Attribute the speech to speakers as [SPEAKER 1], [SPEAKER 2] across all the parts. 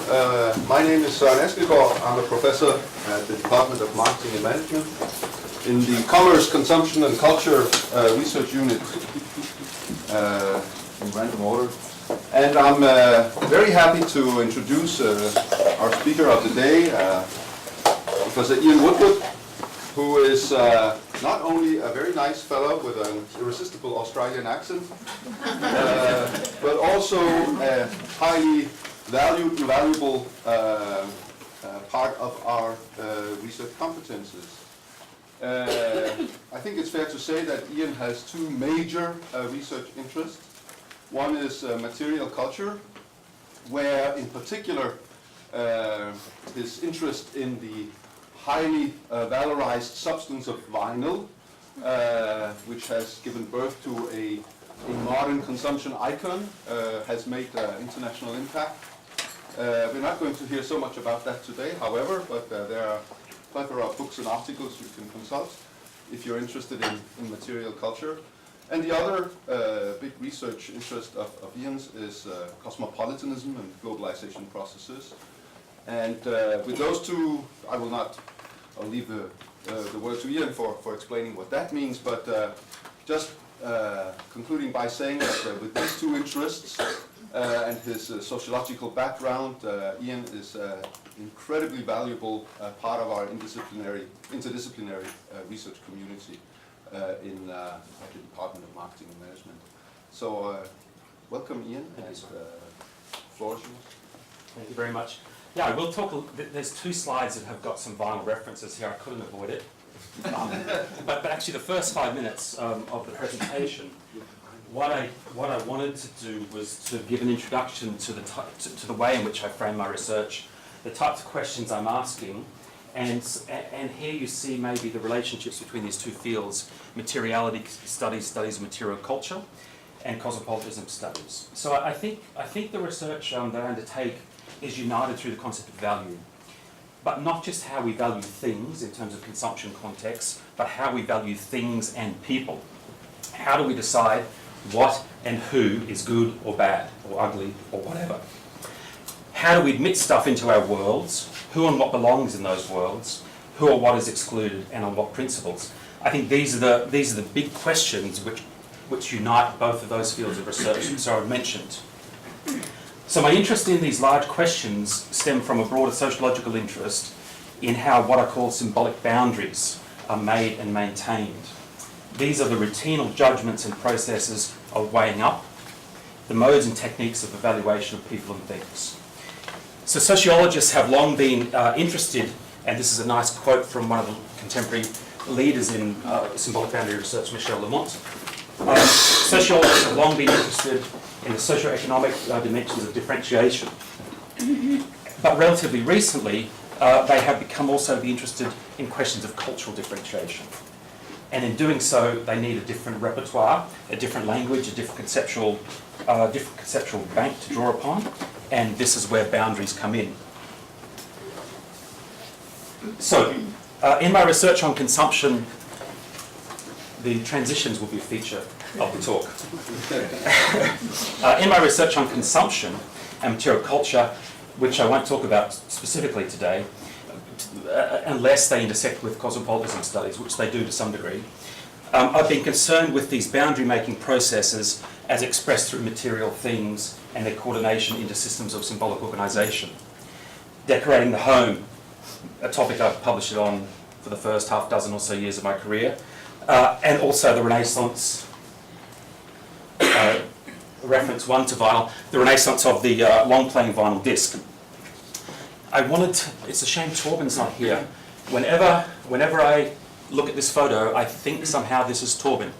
[SPEAKER 1] My name is Søren Askegaard. I'm a professor at the Department of Marketing and Management in the Commerce, Consumption and Culture Research Unit in random order. And I'm very happy to introduce our speaker of the day, Professor Ian Woodward, who is not only a very nice fellow with an irresistible Australian accent, but also a highly valued and valuable part of our research competences. I think it's fair to say that Ian has two major research interests. One is material culture, where in particular his interest in the highly valorized substance of vinyl, which has given birth to a modern consumption icon, has made international impact. We're not going to hear so much about that today, however, but there are a plethora of books and articles you can consult if you're interested in material culture. And the other big research interest of Ian's is cosmopolitanism and globalization processes. And with those two, I'll leave the word to Ian for explaining what that means, but just concluding by saying that with these two interests and his sociological background, Ian is an incredibly valuable part of our interdisciplinary research community at the Department of Marketing and Management. So welcome, Ian, and the floor is yours.
[SPEAKER 2] Thank you very much. Yeah, I will talk. There's two slides that have got some vinyl references here. I couldn't avoid it. But actually, the first 5 minutes of the presentation, what I wanted to do was to give an introduction to the way in which I frame my research, the types of questions I'm asking, and here you see maybe the relationships between these two fields: materiality studies of material culture, and cosmopolitanism studies. So I think the research that I undertake is united through the concept of value, but not just how we value things in terms of consumption context, but how we value things and people. How do we decide what and who is good or bad or ugly or whatever? How do we admit stuff into our worlds? Who and what belongs in those worlds? Who or what is excluded, and on what principles? I think these are the big questions which unite both of those fields of research so I've mentioned. So my interest in these large questions stem from a broader sociological interest in how what I call symbolic boundaries are made and maintained. These are the routinal judgments and processes of weighing up, the modes and techniques of evaluation of people and things. So sociologists have long been interested, and this is a nice quote from one of the contemporary leaders in symbolic boundary research, Michel Lamont. Sociologists have long been interested in the socio-economic dimensions of differentiation. But relatively recently, they have become also be interested in questions of cultural differentiation. And in doing so, they need a different repertoire, a different language, a different conceptual bank to draw upon, and this is where boundaries come in. So, in my research on consumption, the transitions will be a feature of the talk. In my research on consumption and material culture, which I won't talk about specifically today, unless they intersect with cosmopolitanism studies, which they do to some degree, I've been concerned with these boundary-making processes as expressed through material things and their coordination into systems of symbolic organisation. Decorating the home, a topic I've published it on for the first half dozen or so years of my career, and also the Renaissance, reference one to vinyl, the renaissance of the long-playing vinyl disc. It's a shame Torben's not here. Whenever I look at this photo, I think somehow this is Torben,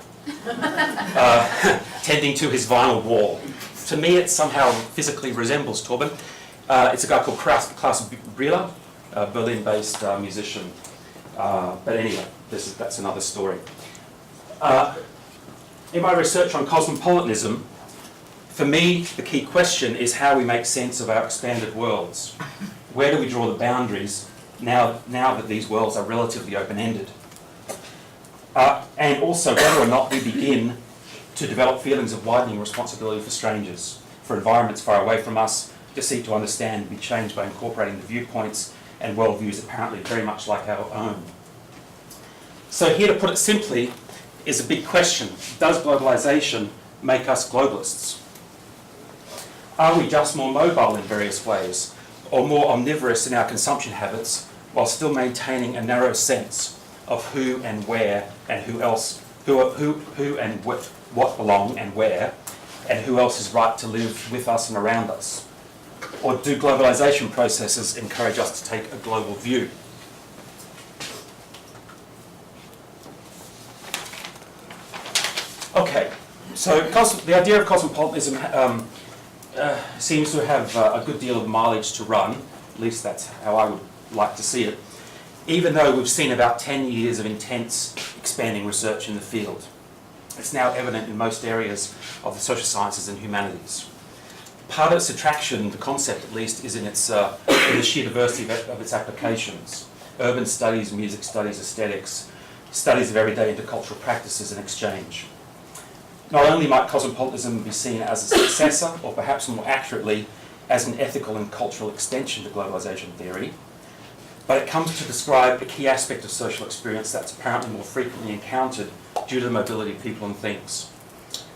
[SPEAKER 2] tending to his vinyl wall. To me, it somehow physically resembles Torben. It's a guy called Klaus Brieler, a Berlin-based musician. But anyway, that's another story. In my research on cosmopolitanism, for me, the key question is how we make sense of our expanded worlds. Where do we draw the boundaries now that these worlds are relatively open-ended? And also whether or not we begin to develop feelings of widening responsibility for strangers, for environments far away from us, to seek to understand and be changed by incorporating the viewpoints and worldviews apparently very much like our own. So here, to put it simply, is a big question. Does globalization make us globalists? Are we just more mobile in various ways, or more omnivorous in our consumption habits, while still maintaining a narrow sense of who and where and who else, who and what belong and where, and who else is right to live with us and around us? Or do globalization processes encourage us to take a global view? Okay, so the idea of cosmopolitanism seems to have a good deal of mileage to run, at least that's how I would like to see it, even though we've seen about 10 years of intense expanding research in the field. It's now evident in most areas of the social sciences and humanities. Part of its attraction, the concept at least, is in the sheer diversity of its applications. Urban studies, music studies, aesthetics, studies of everyday intercultural practices and exchange. Not only might cosmopolitanism be seen as a successor, or perhaps more accurately, as an ethical and cultural extension to globalization theory, but it comes to describe a key aspect of social experience that's apparently more frequently encountered due to the mobility of people and things.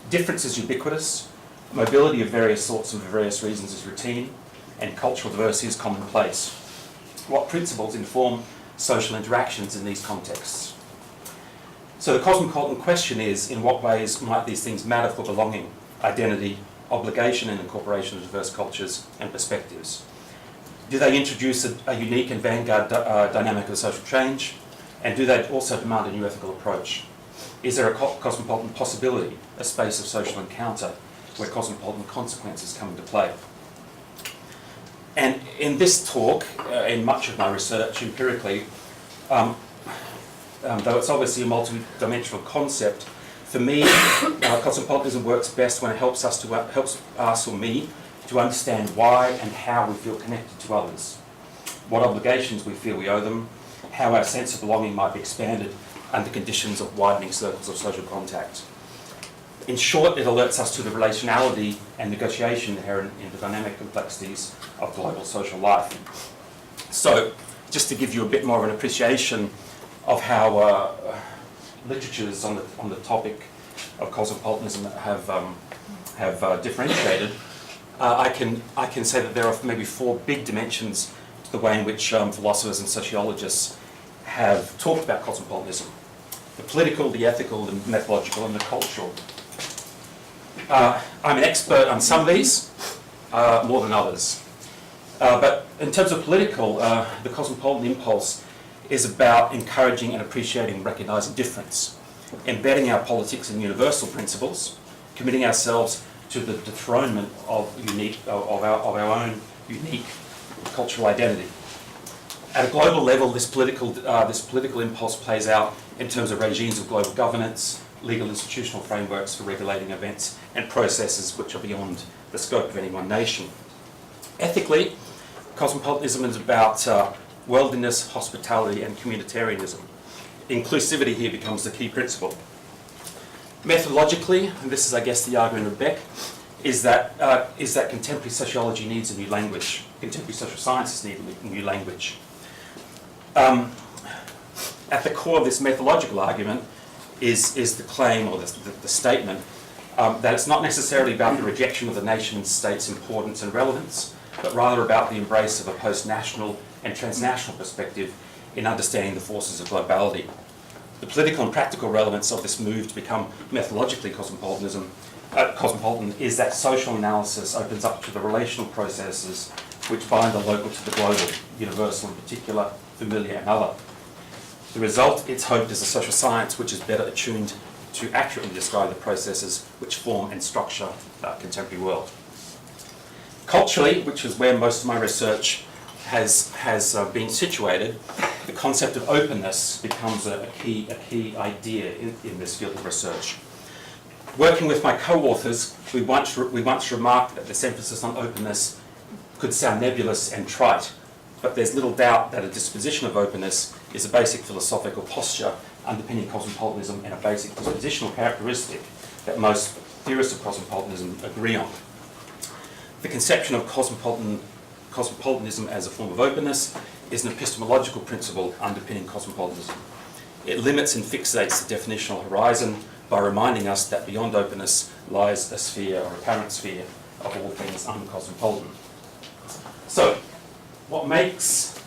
[SPEAKER 2] Difference is ubiquitous, mobility of various sorts and for various reasons is routine, and cultural diversity is commonplace. What principles inform social interactions in these contexts? So the cosmopolitan question is, in what ways might these things matter for belonging, identity, obligation and incorporation of diverse cultures and perspectives? Do they introduce a unique and vanguard dynamic of social change? And do they also demand a new ethical approach? Is there a cosmopolitan possibility, a space of social encounter, where cosmopolitan consequences come into play? And in this talk, in much of my research empirically, though it's obviously a multi-dimensional concept, for me, cosmopolitanism works best when it helps us or me to understand why and how we feel connected to others, what obligations we feel we owe them, how our sense of belonging might be expanded under conditions of widening circles of social contact. In short, it alerts us to the relationality and negotiation inherent in the dynamic complexities of global social life. So, just to give you a bit more of an appreciation of how literatures on the topic of cosmopolitanism have differentiated, I can say that there are maybe 4 big dimensions to the way in which philosophers and sociologists have talked about cosmopolitanism: the political, the ethical, the methodological, and the cultural. I'm an expert on some of these, more than others. But in terms of political, the cosmopolitan impulse is about encouraging and appreciating and recognising difference, embedding our politics in universal principles, committing ourselves to the dethronement of our own unique cultural identity. At a global level, this political impulse plays out in terms of regimes of global governance, legal institutional frameworks for regulating events and processes which are beyond the scope of any one nation. Ethically, cosmopolitanism is about worldliness, hospitality, and communitarianism. Inclusivity here becomes the key principle. Methodologically, and this is, I guess, the argument of Beck, is that contemporary sociology needs a new language. Contemporary social sciences need a new language. At the core of this methodological argument is the claim, or the statement, that it's not necessarily about the rejection of the nation-state's importance and relevance, but rather about the embrace of a post-national and transnational perspective in understanding the forces of globality. The political and practical relevance of this move to become methodologically cosmopolitan is that social analysis opens up to the relational processes which bind the local to the global, universal in particular, familiar and other. The result, it's hoped, is a social science which is better attuned to accurately describe the processes which form and structure the contemporary world. Culturally, which is where most of my research has been situated, the concept of openness becomes a key idea in this field of research. Working with my co-authors, we once remarked that this emphasis on openness could sound nebulous and trite, but there's little doubt that a disposition of openness is a basic philosophical posture underpinning cosmopolitanism and a basic dispositional characteristic that most theorists of cosmopolitanism agree on. The conception of cosmopolitanism as a form of openness is an epistemological principle underpinning cosmopolitanism. It limits and fixates the definitional horizon by reminding us that beyond openness lies a sphere or apparent sphere of all things uncosmopolitan. So, what makes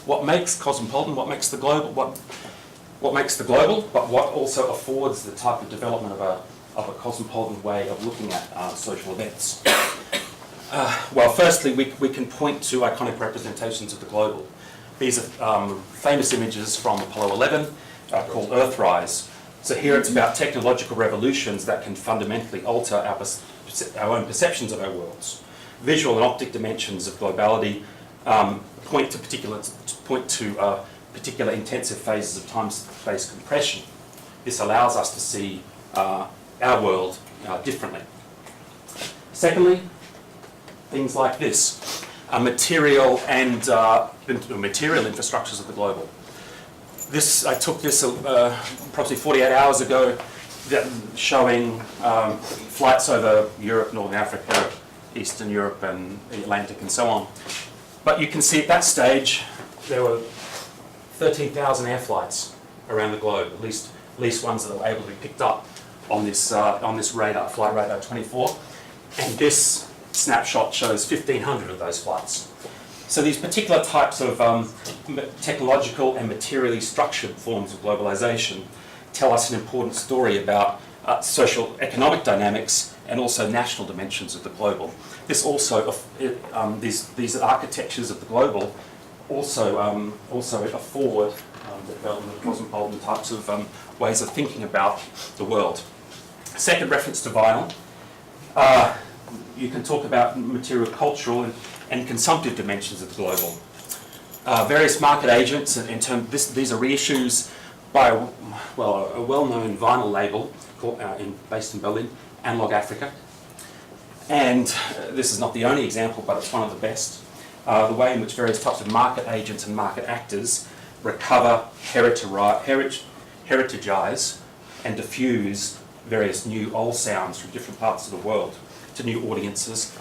[SPEAKER 2] cosmopolitan? What makes the global? What makes the global? But what also affords the type of development of a cosmopolitan way of looking at social events? Well, firstly, we can point to iconic representations of the global. These are famous images from Apollo 11 called Earthrise. So here it's about technological revolutions that can fundamentally alter our own perceptions of our worlds. Visual and optic dimensions of globality point to particular intensive phases of time-space compression. This allows us to see our world differently. Secondly, things like this, material and material infrastructures of the global. I took this approximately 48 hours ago, showing flights over Europe, Northern Africa, Eastern Europe and the Atlantic and so on. But you can see at that stage there were 13,000 air flights around the globe, at least ones that were able to be picked up on this radar, flight radar 24. And this snapshot shows 1,500 of those flights. So these particular types of technological and materially structured forms of globalization tell us an important story about social economic dynamics and also national dimensions of the global. This also, these architectures of the global also afford the development of cosmopolitan types of ways of thinking about the world. Second reference to vinyl. You can talk about material, cultural, and consumptive dimensions of the global. Various market agents, these are reissues by a well-known vinyl label based in Berlin, Analog Africa. And this is not the only example, but it's one of the best. The way in which various types of market agents and market actors recover, heritagize, and diffuse various new old sounds from different parts of the world to new audiences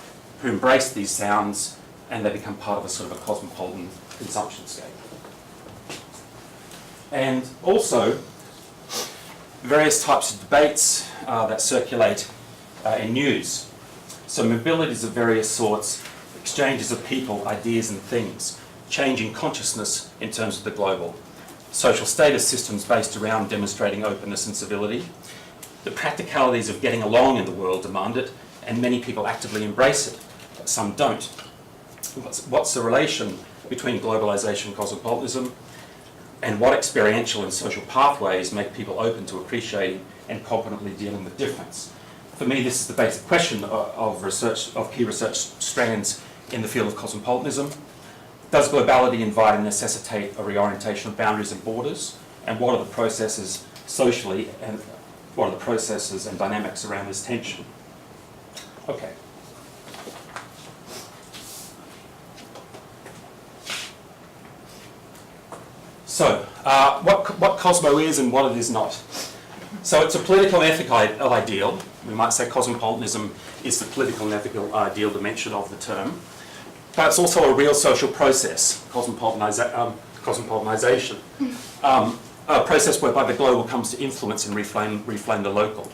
[SPEAKER 2] who embrace these sounds, and they become part of a sort of a cosmopolitan consumption scape. And also, various types of debates that circulate in news. So mobilities of various sorts, exchanges of people, ideas and things, changing consciousness in terms of the global. Social status systems based around demonstrating openness and civility. The practicalities of getting along in the world demand it, and many people actively embrace it, but some don't. What's the relation between globalization and cosmopolitanism, and what experiential and social pathways make people open to appreciating and competently dealing with difference? For me, this is the basic question of key research strands in the field of cosmopolitanism. Does globality invite and necessitate a reorientation of boundaries and borders? And what are the processes socially, and what are the processes and dynamics around this tension? Okay. So, what Cosmo is and what it is not. So it's a political and ethical ideal. We might say cosmopolitanism is the political and ethical ideal dimension of the term. But it's also a real social process, cosmopolitanization. A process whereby the global comes to influence and reframe the local.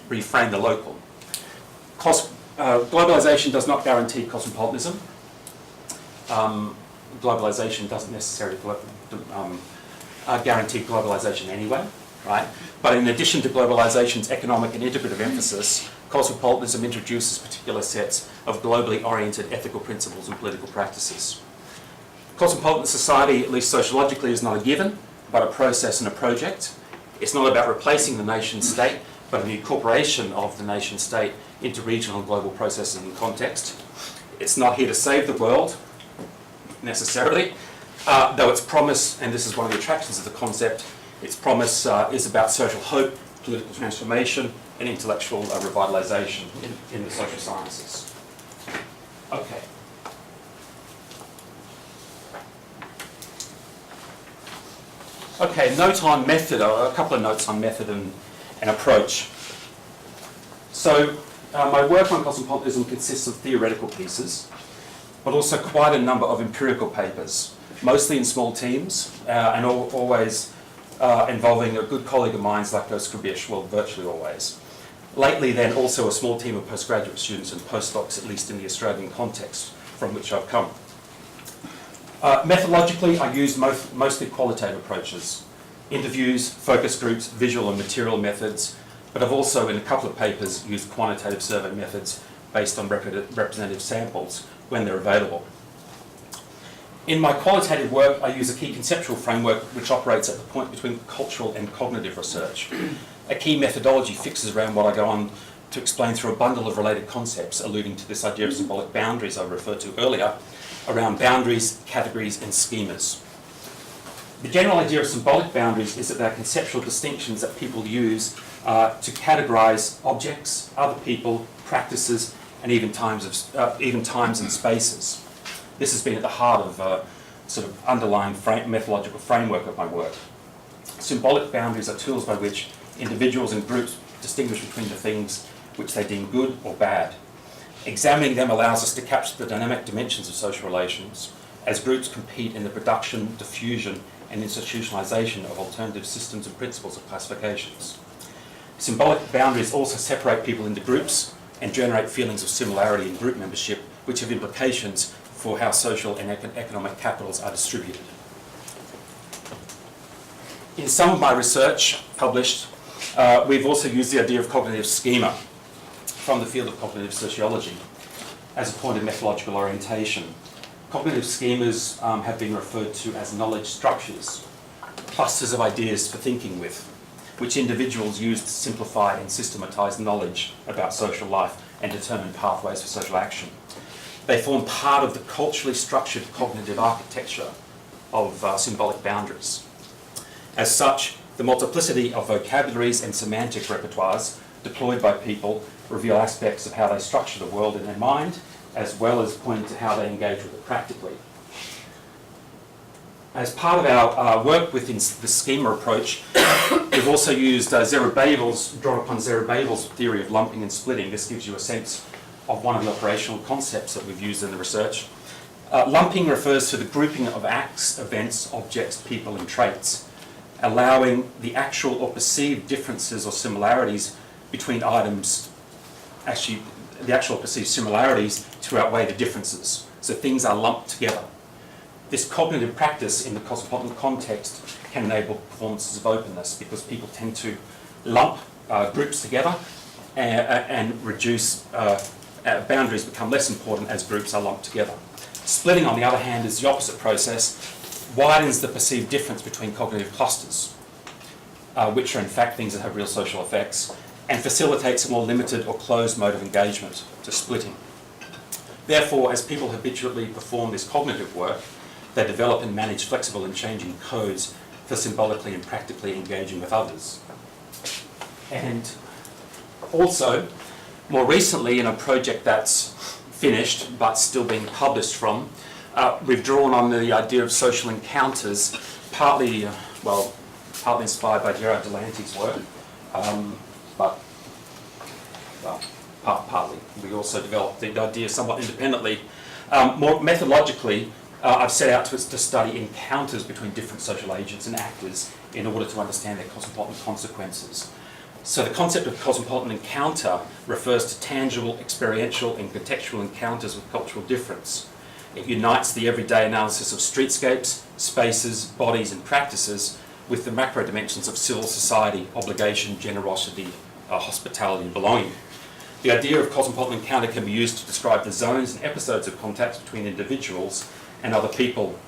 [SPEAKER 2] Globalization does not guarantee cosmopolitanism. Globalization doesn't necessarily guarantee globalization anyway, right? But in addition to globalization's economic and integrative emphasis, cosmopolitanism introduces particular sets of globally oriented ethical principles and political practices. Cosmopolitan society, at least sociologically, is not a given, but a process and a project. It's not about replacing the nation state, but an incorporation of the nation state into regional and global processes and context. It's not here to save the world, necessarily, though its promise, and this is one of the attractions of the concept, its promise is about social hope, political transformation, and intellectual revitalization in the social sciences. Okay. Okay, note on method, or a couple of notes on method and approach. So my work on cosmopolitanism consists of theoretical pieces, but also quite a number of empirical papers, mostly in small teams, and always involving a good colleague of mine, Zlatko Skribish, well, virtually always. Lately then, also a small team of postgraduate students and postdocs, at least in the Australian context from which I've come. Methodologically, I use mostly qualitative approaches, interviews, focus groups, visual and material methods, but I've also, in a couple of papers, used quantitative survey methods based on representative samples when they're available. In my qualitative work, I use a key conceptual framework which operates at the point between cultural and cognitive research. A key methodology fixes around what I go on to explain through a bundle of related concepts, alluding to this idea of symbolic boundaries I referred to earlier, around boundaries, categories, and schemas. The general idea of symbolic boundaries is that they're conceptual distinctions that people use to categorize objects, other people, practices, and even times and spaces. This has been at the heart of sort of underlying methodological framework of my work. Symbolic boundaries are tools by which individuals and groups distinguish between the things which they deem good or bad. Examining them allows us to capture the dynamic dimensions of social relations as groups compete in the production, diffusion, and institutionalization of alternative systems and principles of classifications. Symbolic boundaries also separate people into groups and generate feelings of similarity in group membership, which have implications for how social and economic capitals are distributed. In some of my research published, we've also used the idea of cognitive schema from the field of cognitive sociology as a point of methodological orientation. Cognitive schemas have been referred to as knowledge structures, clusters of ideas for thinking with, which individuals use to simplify and systematize knowledge about social life and determine pathways for social action. They form part of the culturally structured cognitive architecture of symbolic boundaries. As such, the multiplicity of vocabularies and semantic repertoires deployed by people reveal aspects of how they structure the world in their mind, as well as pointing to how they engage with it practically. As part of our work within the schema approach, we've also used drawn upon Zerubbabel's theory of lumping and splitting. This gives you a sense of one of the operational concepts that we've used in the research. Lumping refers to the grouping of acts, events, objects, people, and traits, allowing the actual or perceived differences or similarities between items, actually the actual perceived similarities to outweigh the differences. So things are lumped together. This cognitive practice in the cosmopolitan context can enable performances of openness because people tend to lump groups together and reduce boundaries become less important as groups are lumped together. Splitting, on the other hand, is the opposite process, widens the perceived difference between cognitive clusters, which are in fact things that have real social effects, and facilitates a more limited or closed mode of engagement to splitting. Therefore, as people habitually perform this cognitive work, they develop and manage flexible and changing codes for symbolically and practically engaging with others. And also, more recently, in a project that's finished but still being published from, we've drawn on the idea of social encounters, partly inspired by Gerard Delanty's work, partly. We also developed the idea somewhat independently. More methodologically, I've set out to study encounters between different social agents and actors in order to understand their cosmopolitan consequences. So the concept of cosmopolitan encounter refers to tangible, experiential, and contextual encounters with cultural difference. It unites the everyday analysis of streetscapes, spaces, bodies, and practices with the macro dimensions of civil society, obligation, generosity, hospitality, and belonging. The idea of cosmopolitan encounter can be used to describe the zones and episodes of contacts between individuals and other people,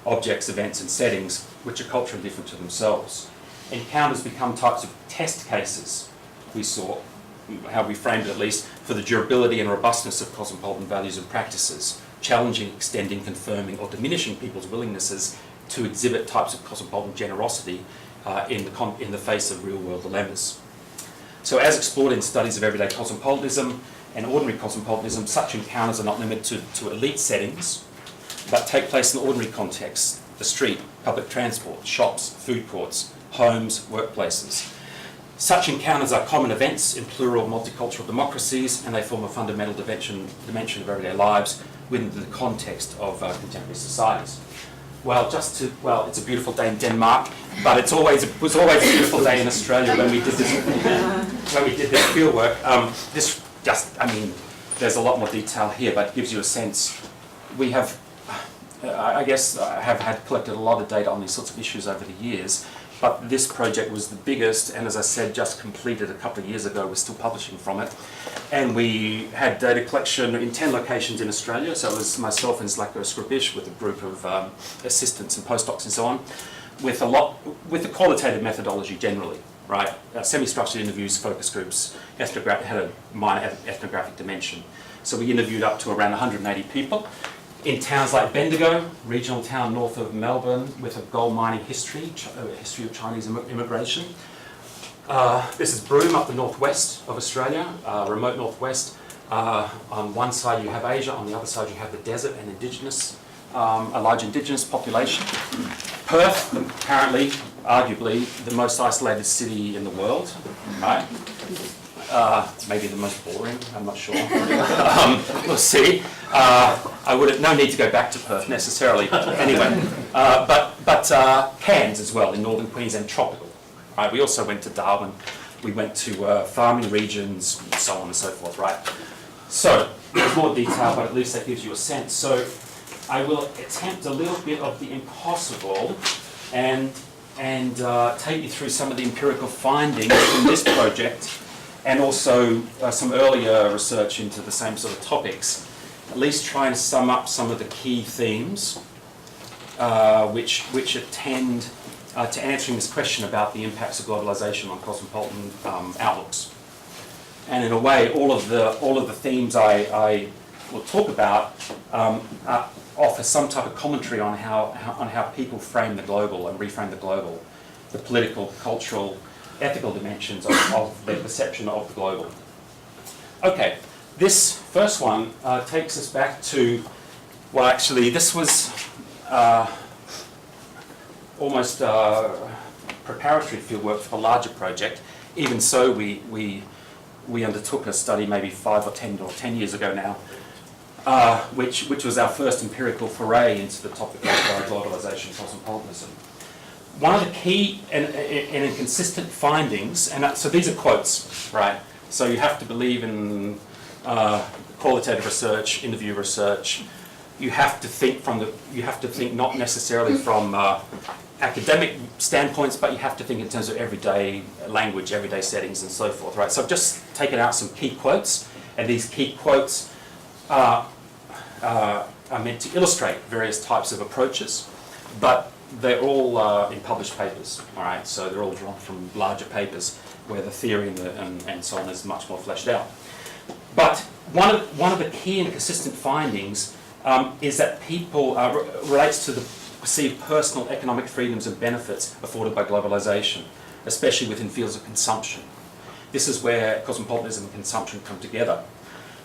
[SPEAKER 2] objects, events, and settings which are culturally different to themselves. Encounters become types of test cases, we saw, how we framed it at least, for the durability and robustness of cosmopolitan values and practices, challenging, extending, confirming, or diminishing people's willingnesses to exhibit types of cosmopolitan generosity in the face of real-world dilemmas. So as explored in studies of everyday cosmopolitanism and ordinary cosmopolitanism, such encounters are not limited to elite settings, but take place in ordinary contexts, the street, public transport, shops, food courts, homes, workplaces. Such encounters are common events in plural multicultural democracies, and they form a fundamental dimension of everyday lives within the context of contemporary societies. Well, it's a beautiful day in Denmark, but it was always a beautiful day in Australia when we did this fieldwork. There's a lot more detail here, but it gives you a sense. We have, I have collected a lot of data on these sorts of issues over the years, but this project was the biggest, and as I said, just completed a couple of years ago. We're still publishing from it. And we had data collection in 10 locations in Australia, so it was myself and Zlatko Skribish with a group of assistants and postdocs and so on, with a qualitative methodology generally, right? Semi-structured interviews, focus groups, had a minor ethnographic dimension. So we interviewed up to around 180 people in towns like Bendigo, regional town north of Melbourne, with a gold mining history, a history of Chinese immigration. This is Broome up the northwest of Australia, remote northwest. On one side you have Asia, on the other side you have the desert and indigenous, a large indigenous population. Perth, apparently, arguably, the most isolated city in the world, right? Maybe the most boring, I'm not sure. We'll see. No need to go back to Perth necessarily, anyway. But Cairns as well, in northern Queensland, tropical. Right? We also went to Darwin, we went to farming regions, so on and so forth, right? So, there's more detail, but at least that gives you a sense. So, I will attempt a little bit of the impossible and take you through some of the empirical findings in this project, and also some earlier research into the same sort of topics. At least try and sum up some of the key themes which attend to answering this question about the impacts of globalization on cosmopolitan outlooks. And in a way, all of the themes I will talk about offer some type of commentary on how people frame the global and reframe the global, the political, cultural, ethical dimensions of their perception of the global. Okay, this first one takes us back to, well, actually, this was almost preparatory fieldwork for the larger project. Even so, we undertook a study maybe 10 years ago now, which was our first empirical foray into the topic of globalization and cosmopolitanism. One of the key and inconsistent findings, and so these are quotes, right? So you have to believe in qualitative research, interview research. You have to think not necessarily from academic standpoints, but you have to think in terms of everyday language, everyday settings, and so forth, right? So I've just taken out some key quotes, and these key quotes are meant to illustrate various types of approaches, but they're all in published papers, all right? So they're all drawn from larger papers where the theory and so on is much more fleshed out. But one of the key and consistent findings is that people relates to the perceived personal economic freedoms and benefits afforded by globalization, especially within fields of consumption. This is where cosmopolitanism and consumption come together.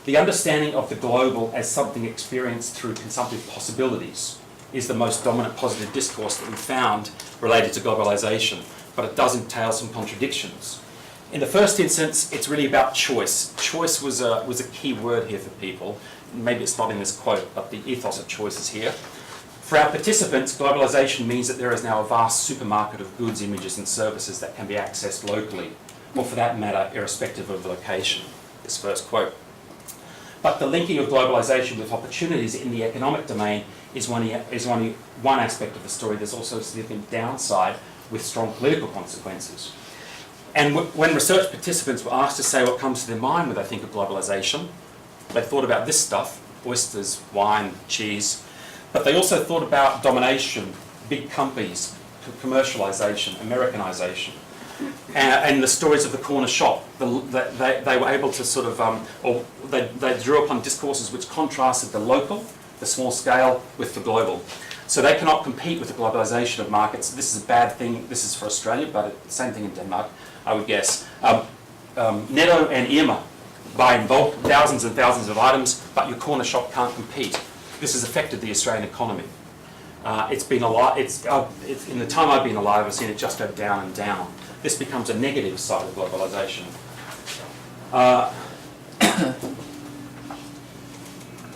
[SPEAKER 2] The understanding of the global as something experienced through consumptive possibilities is the most dominant positive discourse that we found related to globalization, but it does entail some contradictions. In the first instance, it's really about choice. Choice was a key word here for people. Maybe it's not in this quote, but the ethos of choice is here. For our participants, globalization means that there is now a vast supermarket of goods, images, and services that can be accessed locally, or for that matter, irrespective of location. This first quote. But the linking of globalization with opportunities in the economic domain is only one aspect of the story. There's also a significant downside with strong political consequences. And when research participants were asked to say what comes to their mind when they think of globalization, they thought about this stuff, oysters, wine, cheese, but they also thought about domination, big companies, commercialization, Americanization, and the stories of the corner shop. They were able to sort of, they drew upon discourses which contrasted the local, the small scale, with the global. So they cannot compete with the globalization of markets. This is a bad thing. This is for Australia, but the same thing in Denmark, I would guess. Netto and Irma buy in bulk thousands and thousands of items, but your corner shop can't compete. This has affected the Australian economy. It's been a lot. It's in the time I've been alive, I've seen it just go down and down. This becomes a negative side of globalisation.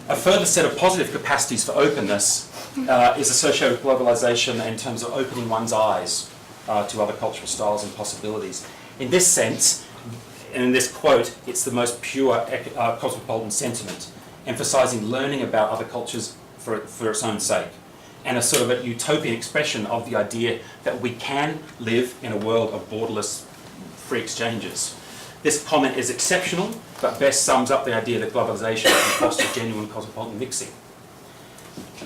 [SPEAKER 2] A further set of positive capacities for openness is associated with globalisation in terms of opening one's eyes to other cultural styles and possibilities. In this sense, and in this quote, it's the most pure cosmopolitan sentiment, emphasising learning about other cultures for its own sake, and a sort of a utopian expression of the idea that we can live in a world of borderless free exchanges. This comment is exceptional, but best sums up the idea that globalisation can foster genuine cosmopolitan mixing.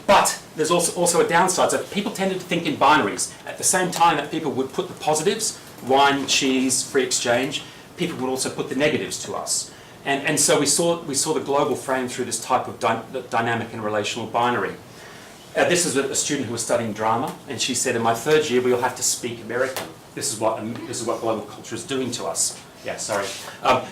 [SPEAKER 2] But there's also a downside. So people tended to think in binaries. At the same time that people would put the positives, wine, cheese, free exchange, people would also put the negatives to us. And so we saw the global frame through this type of dynamic and relational binary. This is a student who was studying drama, and she said, in my third year, we'll have to speak American. This is what global culture is doing to us. Yeah, sorry.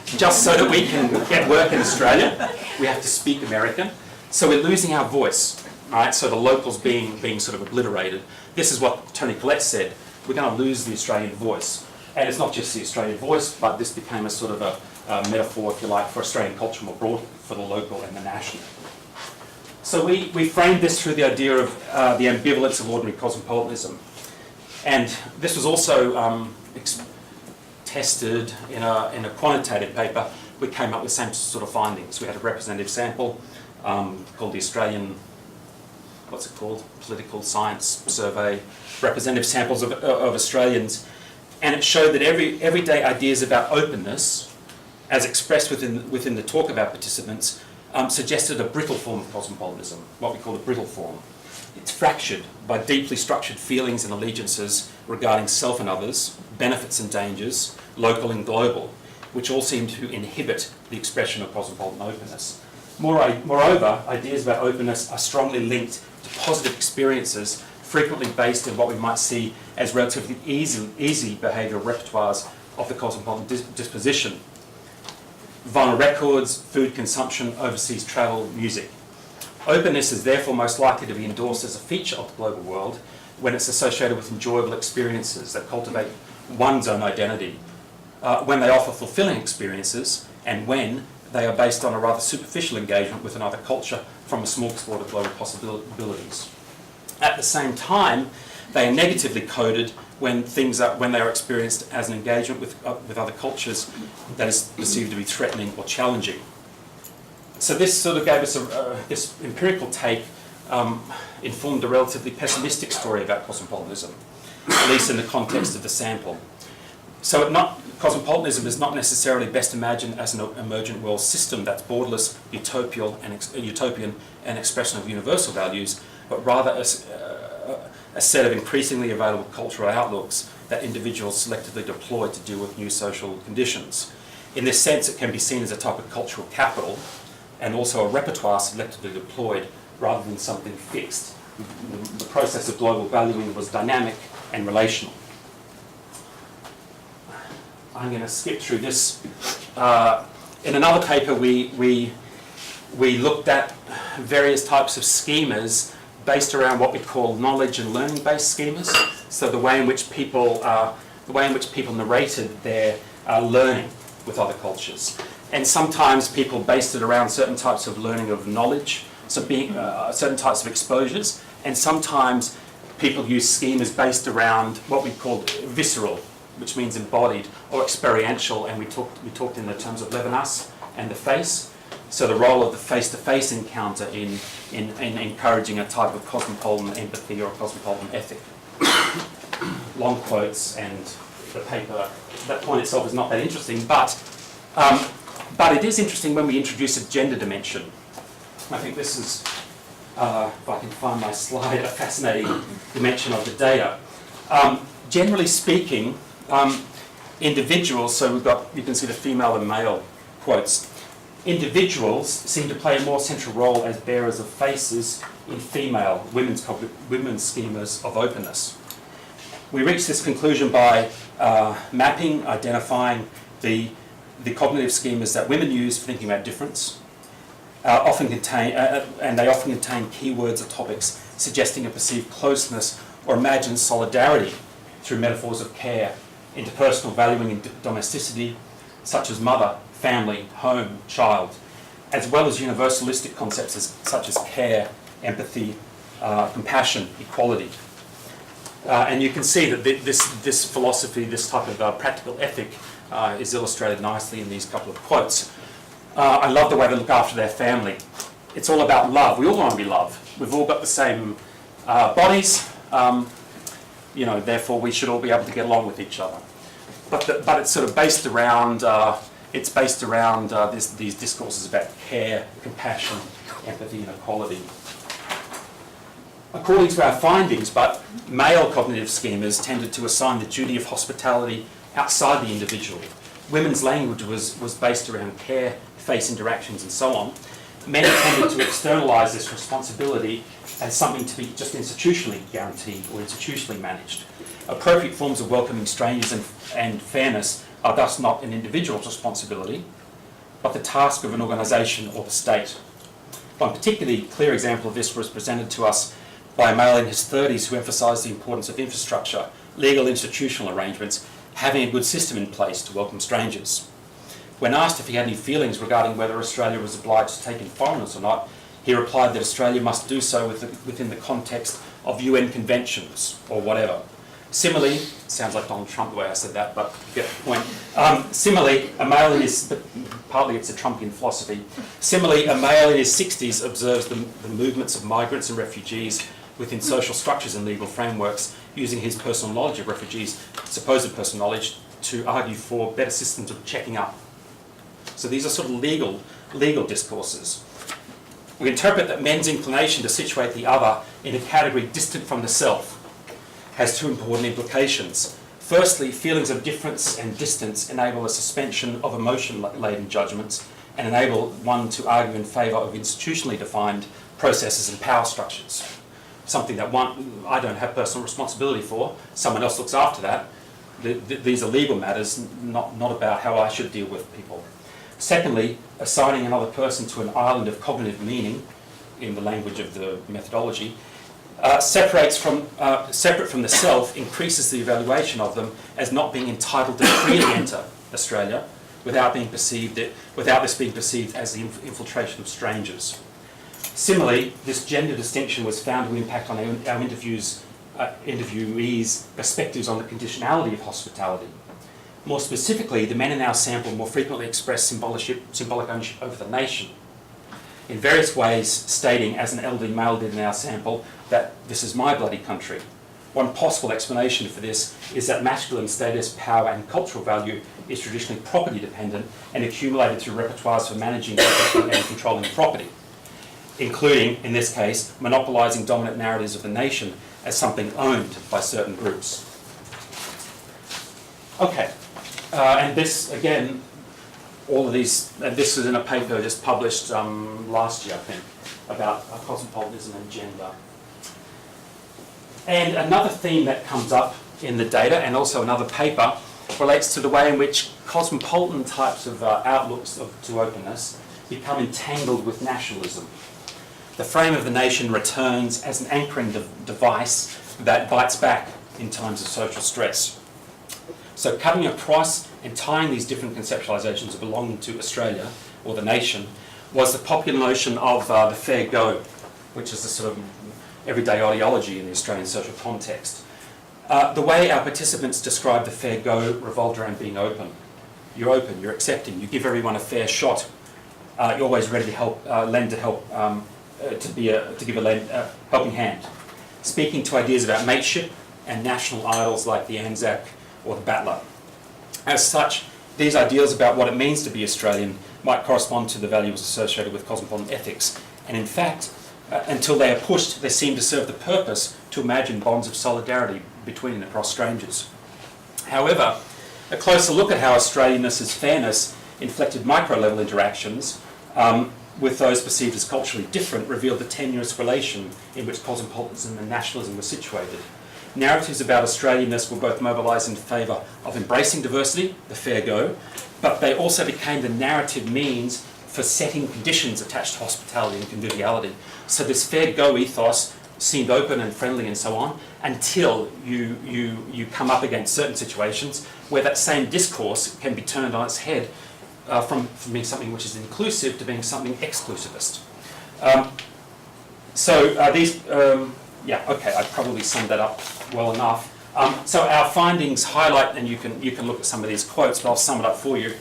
[SPEAKER 2] Just so that we can get work in Australia, we have to speak American. So we're losing our voice, right? So the locals being sort of obliterated. This is what Tony Collette said. We're going to lose the Australian voice. And it's not just the Australian voice, but this became a sort of a metaphor, if you like, for Australian culture more broadly, for the local and the national. So we framed this through the idea of the ambivalence of ordinary cosmopolitanism. And this was also tested in a quantitative paper. We came up with the same sort of findings. We had a representative sample called the Australian, what's it called? Political Science Survey, representative samples of Australians. And it showed that everyday ideas about openness, as expressed within the talk of our participants, suggested a brittle form of cosmopolitanism, what we call a brittle form. It's fractured by deeply structured feelings and allegiances regarding self and others, benefits and dangers, local and global, which all seem to inhibit the expression of cosmopolitan openness. Moreover, ideas about openness are strongly linked to positive experiences, frequently based in what we might see as relatively easy behavioural repertoires of the cosmopolitan disposition. Vinyl records, food consumption, overseas travel, music. Openness is therefore most likely to be endorsed as a feature of the global world when it's associated with enjoyable experiences that cultivate one's own identity, when they offer fulfilling experiences, and when they are based on a rather superficial engagement with another culture from a smorgasbord of global possibilities. At the same time, they are negatively coded when they are experienced as an engagement with other cultures that is perceived to be threatening or challenging. So this sort of gave us this empirical take, informed a relatively pessimistic story about cosmopolitanism, at least in the context of the sample. So cosmopolitanism is not necessarily best imagined as an emergent world system that's borderless, utopian and expression of universal values, but rather a set of increasingly available cultural outlooks that individuals selectively deploy to deal with new social conditions. In this sense, it can be seen as a type of cultural capital and also a repertoire selectively deployed rather than something fixed. The process of global valuing was dynamic and relational. I'm going to skip through this. In another paper, we looked at various types of schemas based around what we call knowledge and learning-based schemas. So the way in which people narrated their learning with other cultures, and sometimes people based it around certain types of learning of knowledge, so being certain types of exposures, and sometimes people use schemas based around what we call visceral, which means embodied, or experiential, and we talked in the terms of Levinas and the face. So the role of the face-to-face encounter in encouraging a type of cosmopolitan empathy or cosmopolitan ethic. Long quotes, and the paper, that point itself is not that interesting, but it is interesting when we introduce a gender dimension. I think this is, if I can find my slide, a fascinating dimension of the data. Generally speaking, individuals, so you can see the female and male quotes, individuals seem to play a more central role as bearers of faces in female women's schemas of openness. We reach this conclusion by mapping, identifying the cognitive schemas that women use for thinking about difference, and they often contain keywords or topics suggesting a perceived closeness or imagined solidarity through metaphors of care, interpersonal valuing and domesticity, such as mother, family, home, child, as well as universalistic concepts such as care, empathy, compassion, equality. And you can see that this philosophy, this type of practical ethic is illustrated nicely in these couple of quotes. I love the way they look after their family. It's all about love. We all want to be loved. We've all got the same bodies, therefore we should all be able to get along with each other. But it's sort of based around, these discourses about care, compassion, empathy and equality. According to our findings, but male cognitive schemas tended to assign the duty of hospitality outside the individual. Women's language was based around care, face interactions and so on. Men tended to externalise this responsibility as something to be just institutionally guaranteed or institutionally managed. Appropriate forms of welcoming strangers and fairness are thus not an individual's responsibility, but the task of an organisation or the state. One particularly clear example of this was presented to us by a male in his 30s who emphasised the importance of infrastructure, legal institutional arrangements, having a good system in place to welcome strangers. When asked if he had any feelings regarding whether Australia was obliged to take in foreigners or not, he replied that Australia must do so within the context of UN conventions or whatever. Similarly, sounds like Donald Trump the way I said that, but you get the point. Similarly, a male in his, partly it's a Trumpian philosophy, similarly a male in his 60s observes the movements of migrants and refugees within social structures and legal frameworks, using his personal knowledge of refugees, supposed personal knowledge, to argue for better systems of checking up. So these are sort of legal discourses. We interpret that men's inclination to situate the other in a category distant from the self has two important implications. Firstly, feelings of difference and distance enable a suspension of emotion-laden judgments and enable one to argue in favour of institutionally defined processes and power structures. Something that I don't have personal responsibility for, someone else looks after that. These are legal matters, not about how I should deal with people. Secondly, assigning another person to an island of cognitive meaning, in the language of the methodology, separate from the self, increases the evaluation of them as not being entitled to freely enter Australia without this being perceived as the infiltration of strangers. Similarly, this gender distinction was found to impact on our interviewees' perspectives on the conditionality of hospitality. More specifically, the men in our sample more frequently express symbolic ownership over the nation, in various ways stating, as an elderly male did in our sample, that this is my bloody country. One possible explanation for this is that masculine status, power and cultural value is traditionally property dependent and accumulated through repertoires for managing and controlling property, including, in this case, monopolising dominant narratives of the nation as something owned by certain groups. Okay, and this, again, all of these, and this is in a paper just published last year, I think, about cosmopolitanism and gender. And another theme that comes up in the data, and also another paper, relates to the way in which cosmopolitan types of outlooks to openness become entangled with nationalism. The frame of the nation returns as an anchoring device that bites back in times of social stress. So cutting across and tying these different conceptualizations of belonging to Australia, or the nation, was the popular notion of the fair go, which is the sort of everyday ideology in the Australian social context. The way our participants described the fair go revolved around being open. You're open, you're accepting, you give everyone a fair shot. You're always ready to help, lend to help, to give a helping hand. Speaking to ideas about mateship and national idols like the Anzac or the Battler. As such, these ideals about what it means to be Australian might correspond to the values associated with cosmopolitan ethics, and in fact, until they are pushed, they seem to serve the purpose to imagine bonds of solidarity between and across strangers. However, a closer look at how Australianness' fairness inflected micro-level interactions with those perceived as culturally different revealed the tenuous relation in which cosmopolitanism and nationalism were situated. Narratives about Australianness were both mobilised in favour of embracing diversity, the fair go, but they also became the narrative means for setting conditions attached to hospitality and conviviality. So this fair go ethos seemed open and friendly and so on, until you come up against certain situations where that same discourse can be turned on its head from being something which is inclusive to being something exclusivist. Yeah, okay, I've probably summed that up well enough. So our findings highlight, and you can look at some of these quotes, but I'll sum it up for you.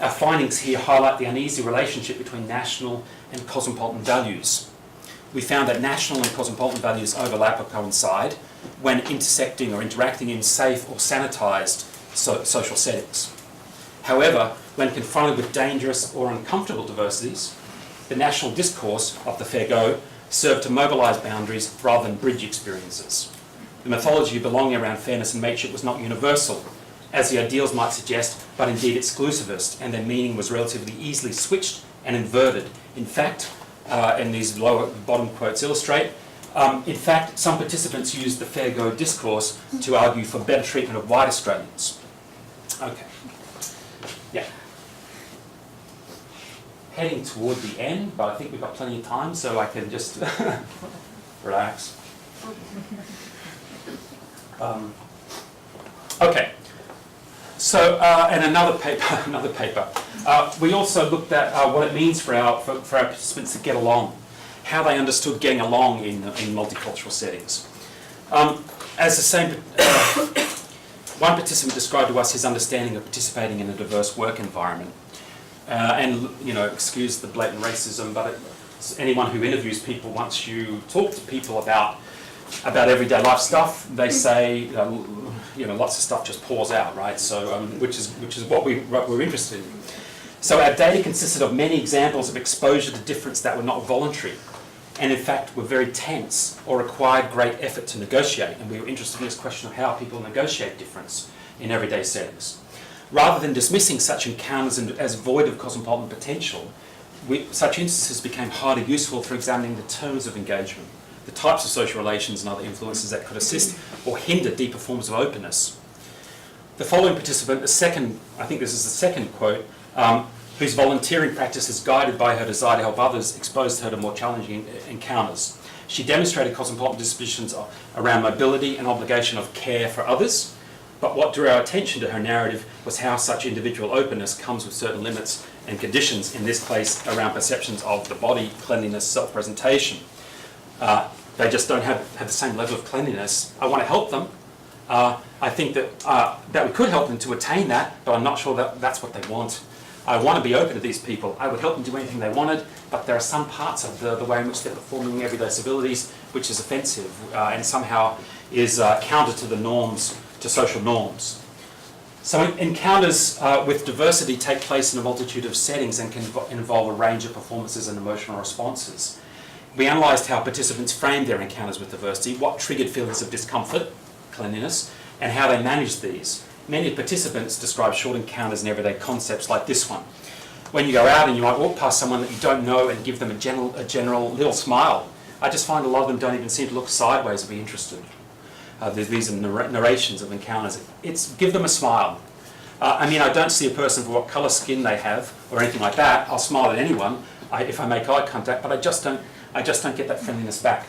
[SPEAKER 2] Our findings here highlight the uneasy relationship between national and cosmopolitan values. We found that national and cosmopolitan values overlap or coincide when intersecting or interacting in safe or sanitized social settings. However, when confronted with dangerous or uncomfortable diversities, the national discourse of the fair go served to mobilize boundaries rather than bridge experiences. The mythology of belonging around fairness and mateship was not universal, as the ideals might suggest, but indeed exclusivist, and their meaning was relatively easily switched and inverted. In fact, and these lower bottom quotes illustrate, in fact, some participants used the fair go discourse to argue for better treatment of white Australians. Okay. Yeah. Heading toward the end, but I think we've got plenty of time, so I can just relax. Okay. So, and another paper. We also looked at what it means for our participants to get along, how they understood getting along in multicultural settings. As the same, one participant described to us his understanding of participating in a diverse work environment. And, excuse the blatant racism, but anyone who interviews people, once you talk to people about everyday life stuff, they say, lots of stuff just pours out, right? So, which is what we're interested in. So our data consisted of many examples of exposure to difference that were not voluntary, and in fact were very tense or required great effort to negotiate. And we were interested in this question of how people negotiate difference in everyday settings. Rather than dismissing such encounters as void of cosmopolitan potential, such instances became highly useful for examining the terms of engagement, the types of social relations and other influences that could assist or hinder deeper forms of openness. The following participant, I think this is the second quote, whose volunteering practice is guided by her desire to help others, exposed her to more challenging encounters. She demonstrated cosmopolitan dispositions around mobility and obligation of care for others, but what drew our attention to her narrative was how such individual openness comes with certain limits and conditions, in this case around perceptions of the body, cleanliness, self-presentation. They just don't have the same level of cleanliness. I want to help them. I think that we could help them to attain that, but I'm not sure that that's what they want. I want to be open to these people. I would help them do anything they wanted, but there are some parts of the way in which they're performing everyday civilities which is offensive and somehow is counter to the norms, to social norms. So encounters with diversity take place in a multitude of settings and can involve a range of performances and emotional responses. We analysed how participants framed their encounters with diversity, what triggered feelings of discomfort, cleanliness, and how they managed these. Many participants describe short encounters and everyday concepts like this one. When you go out and you might walk past someone that you don't know and give them a general little smile, I just find a lot of them don't even seem to look sideways or be interested. There's these narrations of encounters. It's give them a smile. I don't see a person for what colour skin they have or anything like that. I'll smile at anyone if I make eye contact, but I just don't get that friendliness back.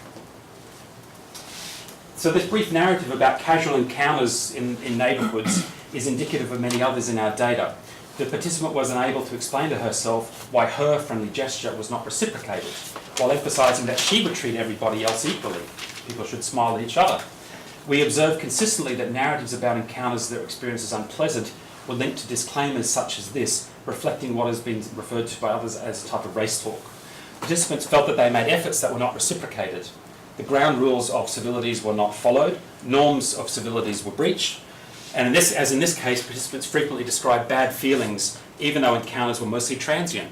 [SPEAKER 2] So this brief narrative about casual encounters in neighbourhoods is indicative of many others in our data. The participant was unable to explain to herself why her friendly gesture was not reciprocated, while emphasising that she would treat everybody else equally. People should smile at each other. We observed consistently that narratives about encounters that were experienced as unpleasant were linked to disclaimers such as this, reflecting what has been referred to by others as a type of race talk. Participants felt that they made efforts that were not reciprocated. The ground rules of civilities were not followed, norms of civilities were breached, and as in this case, participants frequently described bad feelings, even though encounters were mostly transient.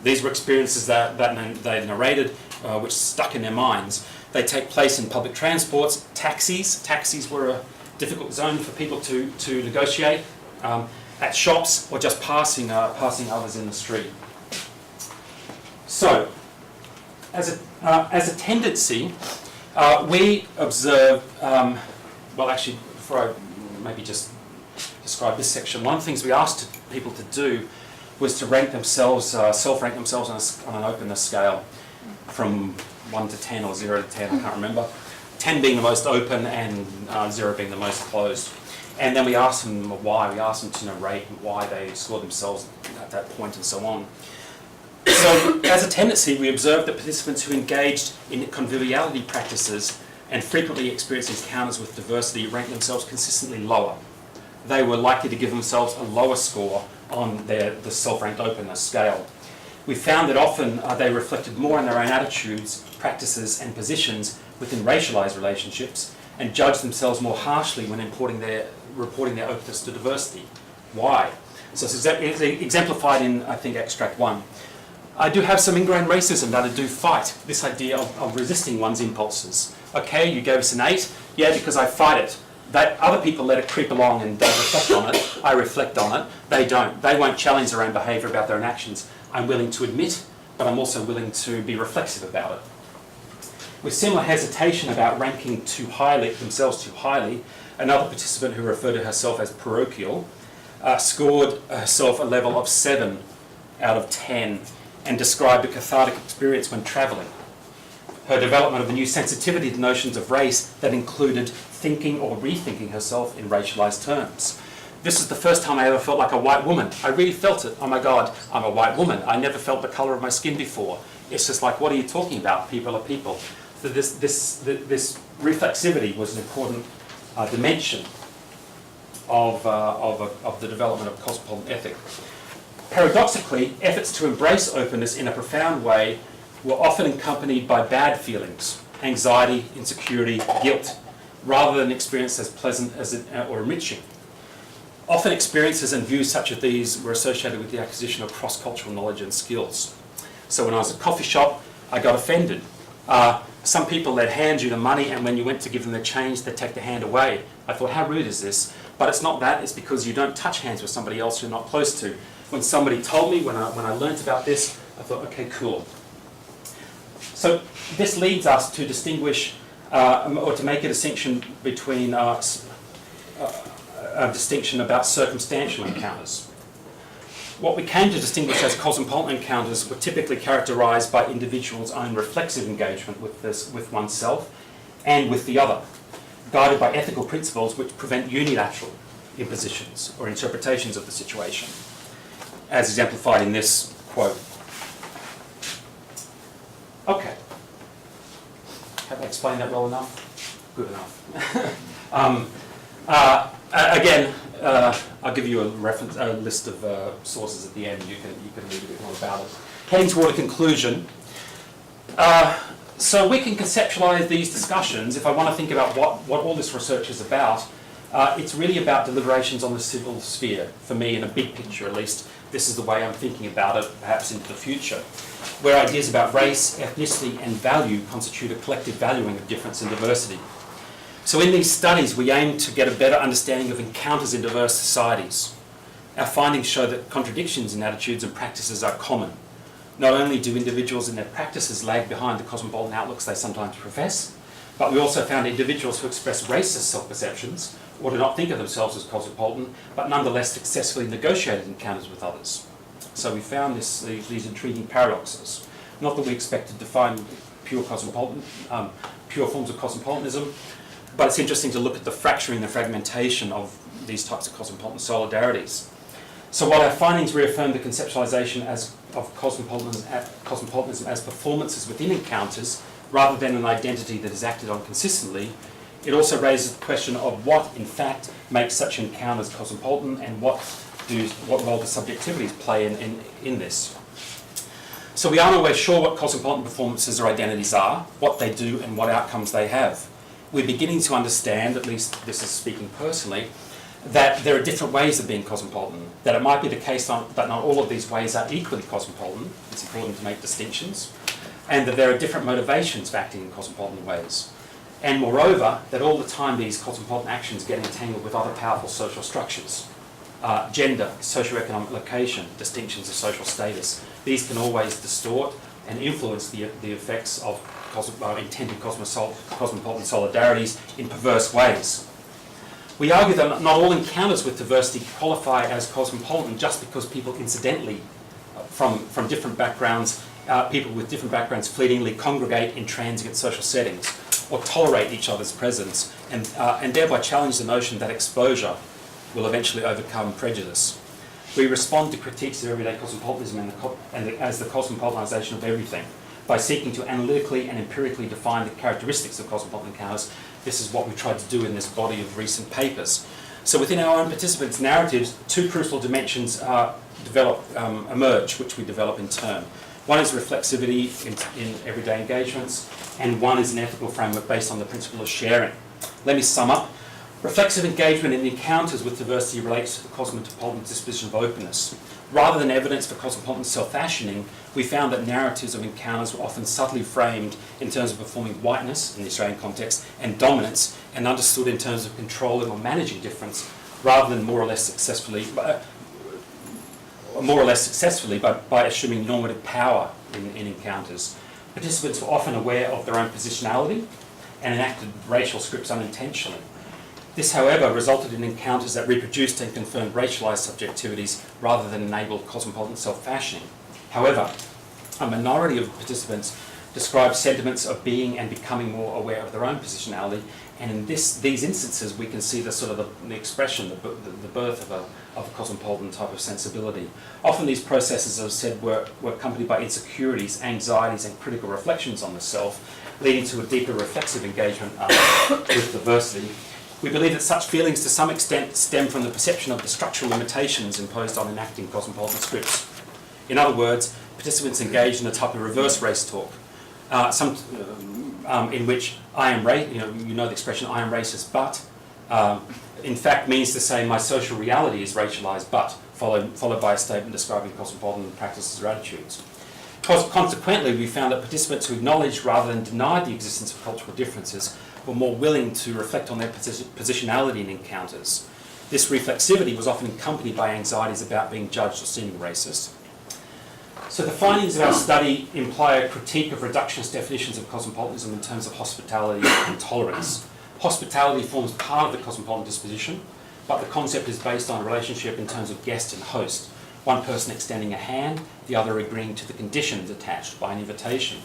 [SPEAKER 2] These were experiences that they narrated, which stuck in their minds. They take place in public transports, taxis. Taxis were a difficult zone for people to negotiate, at shops, or just passing others in the street. So, as a tendency, we observe, before I maybe just describe this section, one of the things we asked people to do was to rank themselves, self-rank themselves on an openness scale from 1 to 10 or 0 to 10, I can't remember. 10 being the most open and 0 being the most closed. And then we asked them why. We asked them to narrate why they scored themselves at that point and so on. So as a tendency, we observed that participants who engaged in conviviality practices and frequently experienced encounters with diversity ranked themselves consistently lower. They were likely to give themselves a lower score on the self-ranked openness scale. We found that often they reflected more on their own attitudes, practices and positions within racialized relationships and judged themselves more harshly when reporting their openness to diversity. Why? So it's exemplified in, I think, extract 1. I do have some ingrained racism that I do fight, this idea of resisting one's impulses. Okay, you gave us an 8, yeah, because I fight it. That other people let it creep along and don't reflect on it. I reflect on it. They don't. They won't challenge their own behaviour about their own actions. I'm willing to admit, but I'm also willing to be reflexive about it. With similar hesitation about ranking themselves too highly, another participant who referred to herself as parochial scored herself a level of 7 out of 10 and described a cathartic experience when travelling. Her development of a new sensitivity to notions of race that included thinking or rethinking herself in racialized terms. This is the first time I ever felt like a white woman. I really felt it. Oh my God, I'm a white woman. I never felt the colour of my skin before. It's just like, what are you talking about? People are people. So this reflexivity was an important dimension of the development of cosmopolitan ethic. Paradoxically, efforts to embrace openness in a profound way were often accompanied by bad feelings, anxiety, insecurity, guilt, rather than experienced as pleasant or enriching. Often experiences and views such as these were associated with the acquisition of cross-cultural knowledge and skills. So when I was at a coffee shop, I got offended. Some people, they'd hand you the money, and when you went to give them the change, they'd take the hand away. I thought, how rude is this? But it's not that, it's because you don't touch hands with somebody else you're not close to. When somebody told me, when I learnt about this, I thought, okay, cool. So this leads us to distinguish, or to make a distinction between a distinction about circumstantial encounters. What we came to distinguish as cosmopolitan encounters were typically characterized by individuals' own reflexive engagement with oneself and with the other, guided by ethical principles which prevent unilateral impositions or interpretations of the situation, as exemplified in this quote. Okay. Have I explained that well enough? Good enough. Again, I'll give you a list of sources at the end. You can read a bit more about it. Heading toward a conclusion. So we can conceptualize these discussions. If I want to think about what all this research is about, it's really about deliberations on the civil sphere. For me, in a big picture at least, this is the way I'm thinking about it, perhaps into the future, where ideas about race, ethnicity, and value constitute a collective valuing of difference and diversity. So in these studies, we aim to get a better understanding of encounters in diverse societies. Our findings show that contradictions in attitudes and practices are common. Not only do individuals in their practices lag behind the cosmopolitan outlooks they sometimes profess, but we also found individuals who express racist self-perceptions or do not think of themselves as cosmopolitan, but nonetheless successfully negotiated encounters with others. So we found these intriguing paradoxes. Not that we expected to find pure forms of cosmopolitanism, but it's interesting to look at the fracturing, the fragmentation of these types of cosmopolitan solidarities. So while our findings reaffirm the conceptualization of cosmopolitanism as performances within encounters, rather than an identity that is acted on consistently, it also raises the question of what, in fact, makes such encounters cosmopolitan and what role the subjectivities play in this. So we aren't always sure what cosmopolitan performances or identities are, what they do and what outcomes they have. We're beginning to understand, at least this is speaking personally, that there are different ways of being cosmopolitan, that it might be the case that not all of these ways are equally cosmopolitan. It's important to make distinctions, and that there are different motivations for acting in cosmopolitan ways. And moreover, that all the time these cosmopolitan actions get entangled with other powerful social structures. Gender, socioeconomic location, distinctions of social status. These can always distort and influence the effects of intended cosmopolitan solidarities in perverse ways. We argue that not all encounters with diversity qualify as cosmopolitan just because people incidentally from different backgrounds people with different backgrounds fleetingly congregate in transient social settings or tolerate each other's presence and thereby challenge the notion that exposure will eventually overcome prejudice. We respond to critiques of everyday cosmopolitanism as the cosmopolitanization of everything by seeking to analytically and empirically define the characteristics of cosmopolitan encounters. This is what we tried to do in this body of recent papers. So within our own participants' narratives, two crucial dimensions emerge, which we develop in turn. One is reflexivity in everyday engagements, and one is an ethical framework based on the principle of sharing. Let me sum up. Reflexive engagement in encounters with diversity relates to the cosmopolitan disposition of openness. Rather than evidence for cosmopolitan self-fashioning, we found that narratives of encounters were often subtly framed in terms of performing whiteness in the Australian context and dominance, and understood in terms of controlling or managing difference, rather than more or less successfully by assuming normative power in encounters. Participants were often aware of their own positionality and enacted racial scripts unintentionally. This, however, resulted in encounters that reproduced and confirmed racialised subjectivities rather than enabled cosmopolitan self-fashioning. However, a minority of participants described sentiments of being and becoming more aware of their own positionality, and in these instances we can see the sort of the expression, the birth of a cosmopolitan type of sensibility. Often these processes, as I've said, were accompanied by insecurities, anxieties and critical reflections on the self, leading to a deeper reflexive engagement with diversity. We believe that such feelings to some extent stem from the perception of the structural limitations imposed on enacting cosmopolitan scripts. In other words, participants engage in a type of reverse race talk, in which I am you know the expression I am racist but, in fact means to say my social reality is racialised but, followed by a statement describing cosmopolitan practices or attitudes. Consequently, we found that participants who acknowledged rather than denied the existence of cultural differences were more willing to reflect on their positionality in encounters. This reflexivity was often accompanied by anxieties about being judged or seeming racist. So the findings of our study imply a critique of reductionist definitions of cosmopolitanism in terms of hospitality and tolerance. Hospitality forms part of the cosmopolitan disposition, but the concept is based on a relationship in terms of guest and host, one person extending a hand, the other agreeing to the conditions attached by an invitation.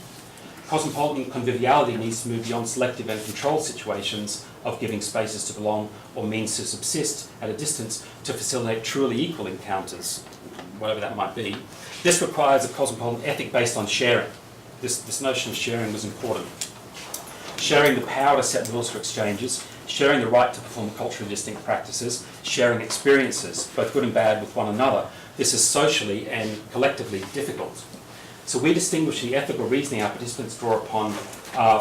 [SPEAKER 2] Cosmopolitan conviviality needs to move beyond selective and controlled situations of giving spaces to belong or means to subsist at a distance to facilitate truly equal encounters, whatever that might be. This requires a cosmopolitan ethic based on sharing. This notion of sharing was important. Sharing the power to set rules for exchanges, sharing the right to perform culturally distinct practices, sharing experiences, both good and bad, with one another. This is socially and collectively difficult. So we distinguish the ethical reasoning our participants draw upon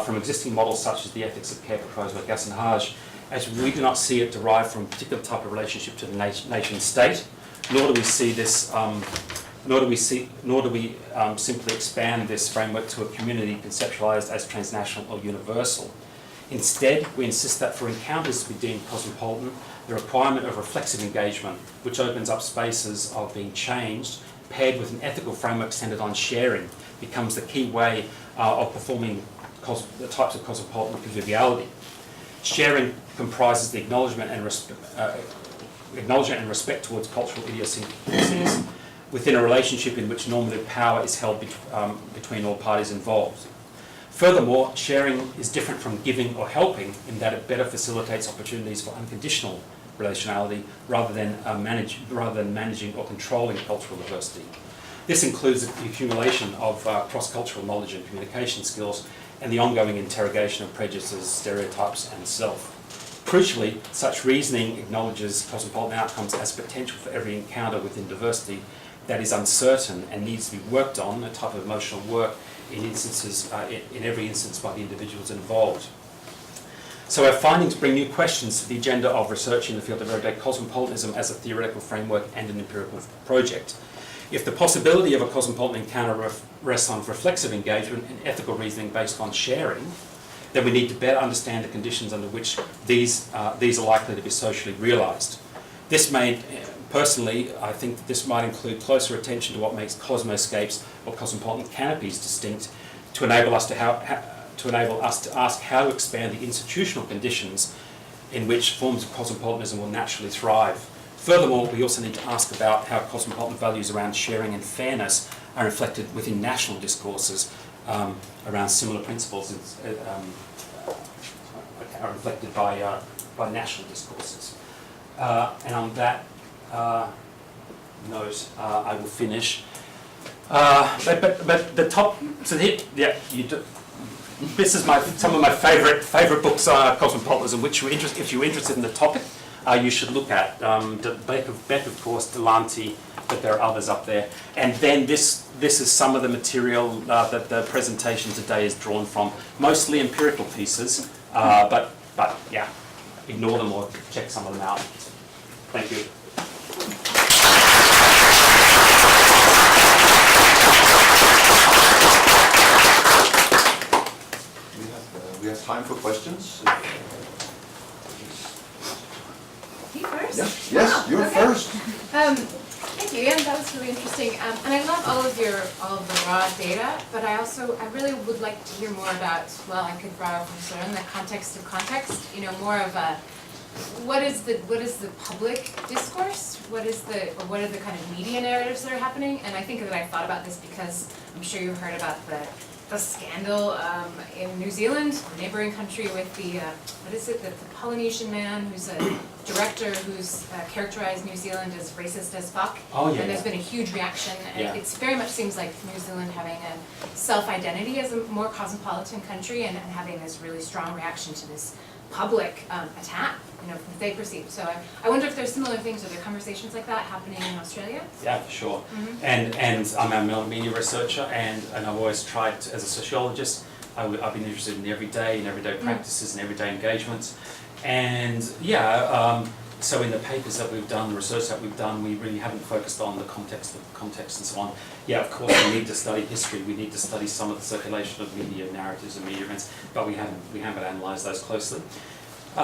[SPEAKER 2] from existing models such as the ethics of care proposed by Gassenhage, as we do not see it derived from a particular type of relationship to the nation state, nor do we see this, nor do we simply expand this framework to a community conceptualized as transnational or universal. Instead, we insist that for encounters to be deemed cosmopolitan, the requirement of reflexive engagement, which opens up spaces of being changed, paired with an ethical framework centred on sharing, becomes the key way of performing the types of cosmopolitan conviviality. Sharing comprises the acknowledgement and respect towards cultural idiosyncrasies within a relationship in which normative power is held between all parties involved. Furthermore, sharing is different from giving or helping in that it better facilitates opportunities for unconditional relationality rather than managing or controlling cultural diversity. This includes the accumulation of cross-cultural knowledge and communication skills and the ongoing interrogation of prejudices, stereotypes and self. Crucially, such reasoning acknowledges cosmopolitan outcomes as potential for every encounter within diversity that is uncertain and needs to be worked on, a type of emotional work in every instance by the individuals involved. So our findings bring new questions to the agenda of research in the field of everyday cosmopolitanism as a theoretical framework and an empirical project. If the possibility of a cosmopolitan encounter rests on reflexive engagement and ethical reasoning based on sharing, then we need to better understand the conditions under which these are likely to be socially realised. This may, personally, I think that this might include closer attention to what makes cosmoscapes or cosmopolitan canopies distinct, to enable us to ask how to expand the institutional conditions in which forms of cosmopolitanism will naturally thrive. Furthermore, we also need to ask about how cosmopolitan values around sharing and fairness are reflected within national discourses around similar principles are reflected by national discourses. And on that note, I will finish. But the top, so here, yeah, this is some of my favorite books on cosmopolitanism, which if you're interested in the topic, you should look at. Beck, of course, Delante, but there are others up there. And then this is some of the material that the presentation today is drawn from, mostly empirical pieces, but yeah, ignore them or check some of them out. Thank you.
[SPEAKER 1] We have time for questions.
[SPEAKER 3] Me first?
[SPEAKER 1] Yes,
[SPEAKER 3] Wow,
[SPEAKER 1] you're
[SPEAKER 3] okay.
[SPEAKER 1] first.
[SPEAKER 3] Thank you, Ian. That was really interesting. And I love all of the raw data, but I really would like to hear more about, well, I could borrow from Søren, the context of context. You know, more of a what is the public discourse? What are the kind of media narratives that are happening? And I think that I thought about this because I'm sure you heard about the scandal in New Zealand, a neighboring country, with the Polynesian man who's a director who's characterized New Zealand as racist as fuck.
[SPEAKER 2] Oh, yeah.
[SPEAKER 3] And there's been a huge reaction. And
[SPEAKER 2] Yeah.
[SPEAKER 3] it very much seems like New Zealand having a self-identity as a more cosmopolitan country and having this really strong reaction to this public attack, you know, that they perceive. So I wonder if there's similar things, or there are conversations like that happening in Australia?
[SPEAKER 2] Yeah, for sure.
[SPEAKER 3] Mm-hmm.
[SPEAKER 2] And I'm a media researcher, and I've always tried to, as a sociologist, I've been interested in everyday practices and everyday engagements. And yeah, so in the papers that we've done, the research that we've done, we really haven't focused on the context and so on. Yeah, of course, we need to study history. We need to study some of the circulation of media narratives and media events, but we haven't analysed those closely.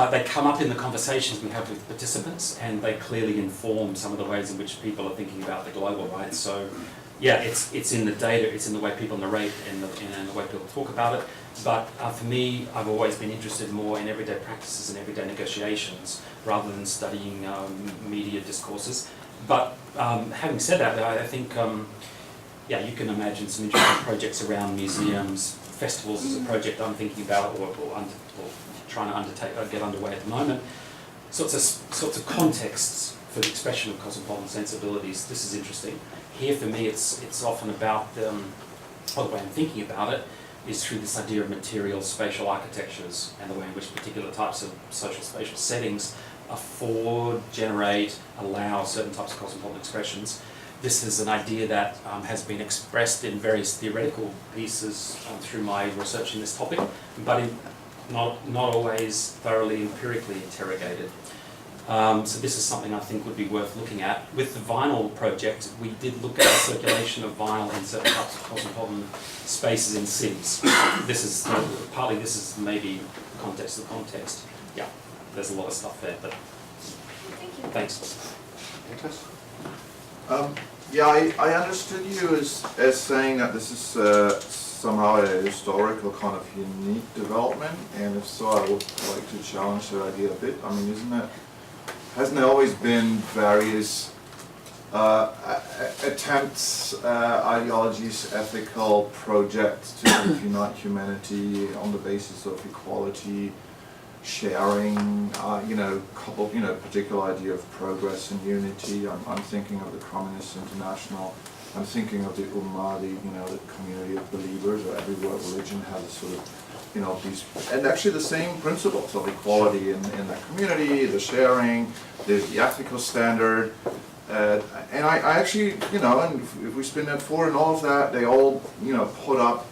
[SPEAKER 2] They come up in the conversations we have with participants, and they clearly inform some of the ways in which people are thinking about the global, right? So, yeah, it's in the data, it's in the way people narrate, and the way people talk about it. But for me, I've always been interested more in everyday practices and everyday negotiations, rather than studying media discourses. But having said that, I think, yeah, you can imagine some interesting projects around museums. Festivals is a project I'm thinking about, or trying to get underway at the moment. Sorts of contexts for the expression of cosmopolitan sensibilities. This is interesting. Here, for me, it's often about or the way I'm thinking about it is through this idea of material spatial architectures and the way in which particular types of social spatial settings afford, generate, allow certain types of cosmopolitan expressions. This is an idea that has been expressed in various theoretical pieces through my research in this topic, but not always thoroughly empirically interrogated. So this is something I think would be worth looking at. With the vinyl project, we did look at the circulation of vinyl in certain types of cosmopolitan spaces in cities. This is maybe context of context. Yeah, there's a lot of stuff there, but
[SPEAKER 3] Thank you.
[SPEAKER 2] thanks.
[SPEAKER 4] Yeah, I understood you as saying that this is somehow a historical kind of unique development, and if so, I would like to challenge that idea a bit. I mean, hasn't there always been various attempts, ideologies, ethical projects to unite humanity on the basis of equality, sharing, particular idea of progress and unity? I'm thinking of the Communist International. I'm thinking of the Ummah, the community of believers, or every religion has a sort of, these, and actually the same principles of equality in that community, the sharing, the ethical standard. And I actually, and if we spin that forward and all of that, they all, put up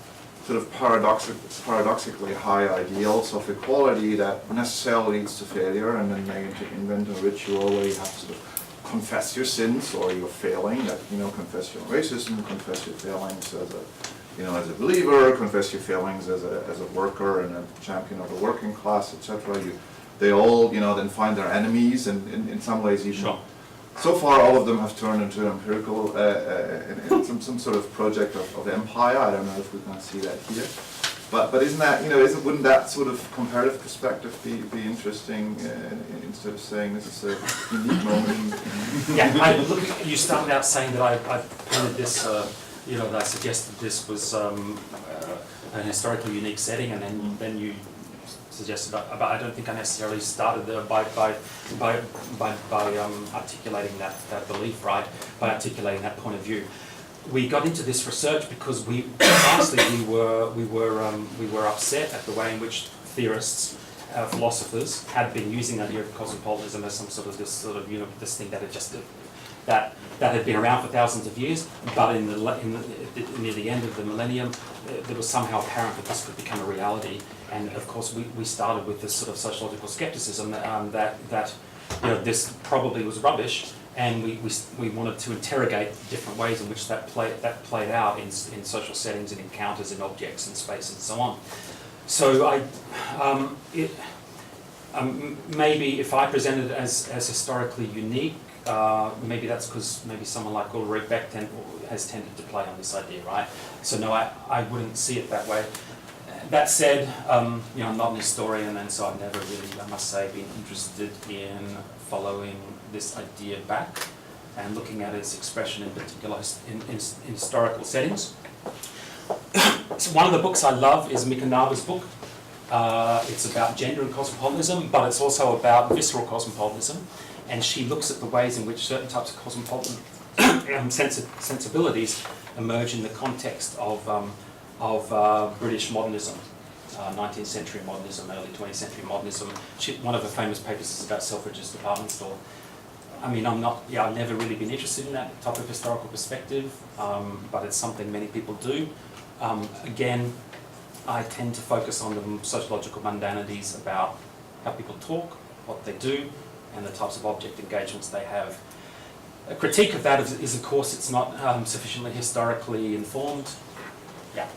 [SPEAKER 4] sort of paradoxically high ideals of equality that necessarily leads to failure, and then they invent a ritual where you have to sort of confess your sins or your failing, that, confess your racism, confess your failings as a believer, confess your failings as a worker and a champion of the working class, etc. They all, then find their enemies, and in some ways even.
[SPEAKER 2] Sure.
[SPEAKER 4] So far, all of them have turned into an empirical, some sort of project of empire. I don't know if we're going to see that here, but isn't that, wouldn't that sort of comparative perspective be interesting, instead of saying this is a unique moment?
[SPEAKER 2] Yeah, you started out saying that I painted this that I suggested this was an historically unique setting, and then you suggested, but I don't think I necessarily started there by articulating that belief, right? By articulating that point of view. We got into this research because honestly we were upset at the way in which theorists, philosophers, had been using the idea of cosmopolitanism as some sort of this thing that had just that had been around for thousands of years, but near the end of the millennium, it was somehow apparent that this could become a reality. And of course, we started with this sort of sociological skepticism that this probably was rubbish, and we wanted to interrogate different ways in which that played out in social settings and encounters in objects and space and so on. So maybe if I presented it as historically unique, maybe that's because maybe someone like Ulrich Beck has tended to play on this idea, right? So no, I wouldn't see it that way. That said, I'm not an historian, and so I've never really, I must say, been interested in following this idea back and looking at its expression in particular in historical settings. So one of the books I love is Mika Naba's book. It's about gender and cosmopolitanism, but it's also about visceral cosmopolitanism. And she looks at the ways in which certain types of cosmopolitan sensibilities emerge in the context of British modernism, 19th century modernism, early 20th century modernism. One of her famous papers is about Selfridge's department store. I mean, I've never really been interested in that type of historical perspective, but it's something many people do. Again, I tend to focus on the sociological mundanities about how people talk, what they do, and the types of object engagements they have. A critique of that is of course, it's not sufficiently historically informed. Yeah.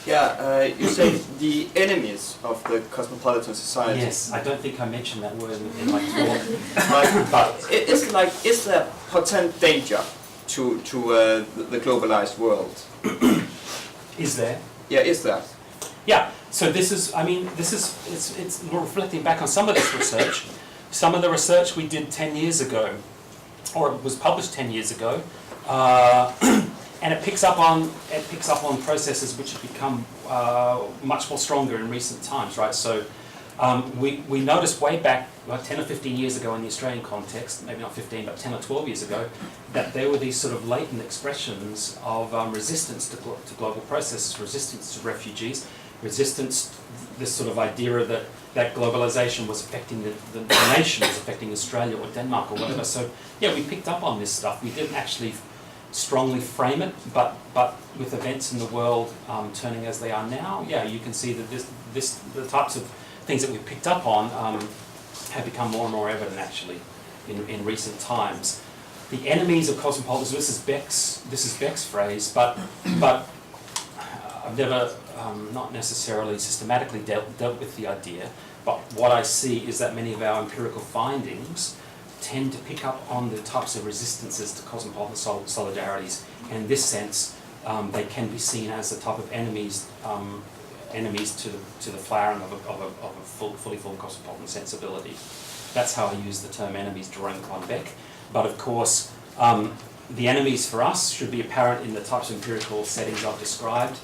[SPEAKER 5] Yeah, you say the enemies of the cosmopolitan society.
[SPEAKER 2] Yes, I don't think I mentioned that word in my talk.
[SPEAKER 5] But is there potent danger to the globalized world?
[SPEAKER 2] Is there?
[SPEAKER 5] Yeah, is there?
[SPEAKER 2] Yeah. So it's reflecting back on some of this research. Some of the research we did 10 years ago, or it was published 10 years ago, and it picks up on processes which have become much more stronger in recent times, right? So we noticed way back, like 10 or 15 years ago in the Australian context, maybe not 15, but 10 or 12 years ago, that there were these sort of latent expressions of resistance to global processes, resistance to refugees, resistance, this sort of idea that globalization was affecting the nation, was affecting Australia or Denmark or whatever. So yeah, we picked up on this stuff. We didn't actually strongly frame it, but with events in the world turning as they are now, yeah, you can see that the types of things that we've picked up on have become more and more evident actually in recent times. The enemies of cosmopolitanism, this is Beck's phrase, but I've never not necessarily systematically dealt with the idea, but what I see is that many of our empirical findings tend to pick up on the types of resistances to cosmopolitan solidarities, and in this sense they can be seen as the type of enemies to the flowering of a fully formed cosmopolitan sensibility. That's how I use the term enemies, drawing upon Beck. But of course, the enemies for us should be apparent in the types of empirical settings I've described.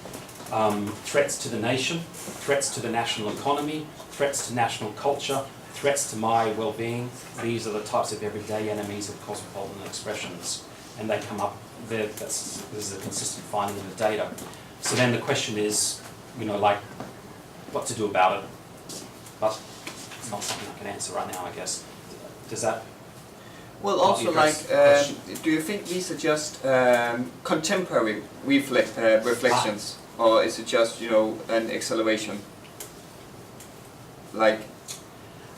[SPEAKER 2] Threats to the nation, threats to the national economy, threats to national culture, threats to my well-being. These are the types of everyday enemies of cosmopolitan expressions, and they come up there. This is a consistent finding in the data. So then the question is, what to do about it? But it's not something I can answer right now, I guess. Does that?
[SPEAKER 5] Well, also, do you think these are just contemporary reflections, or is it just an acceleration?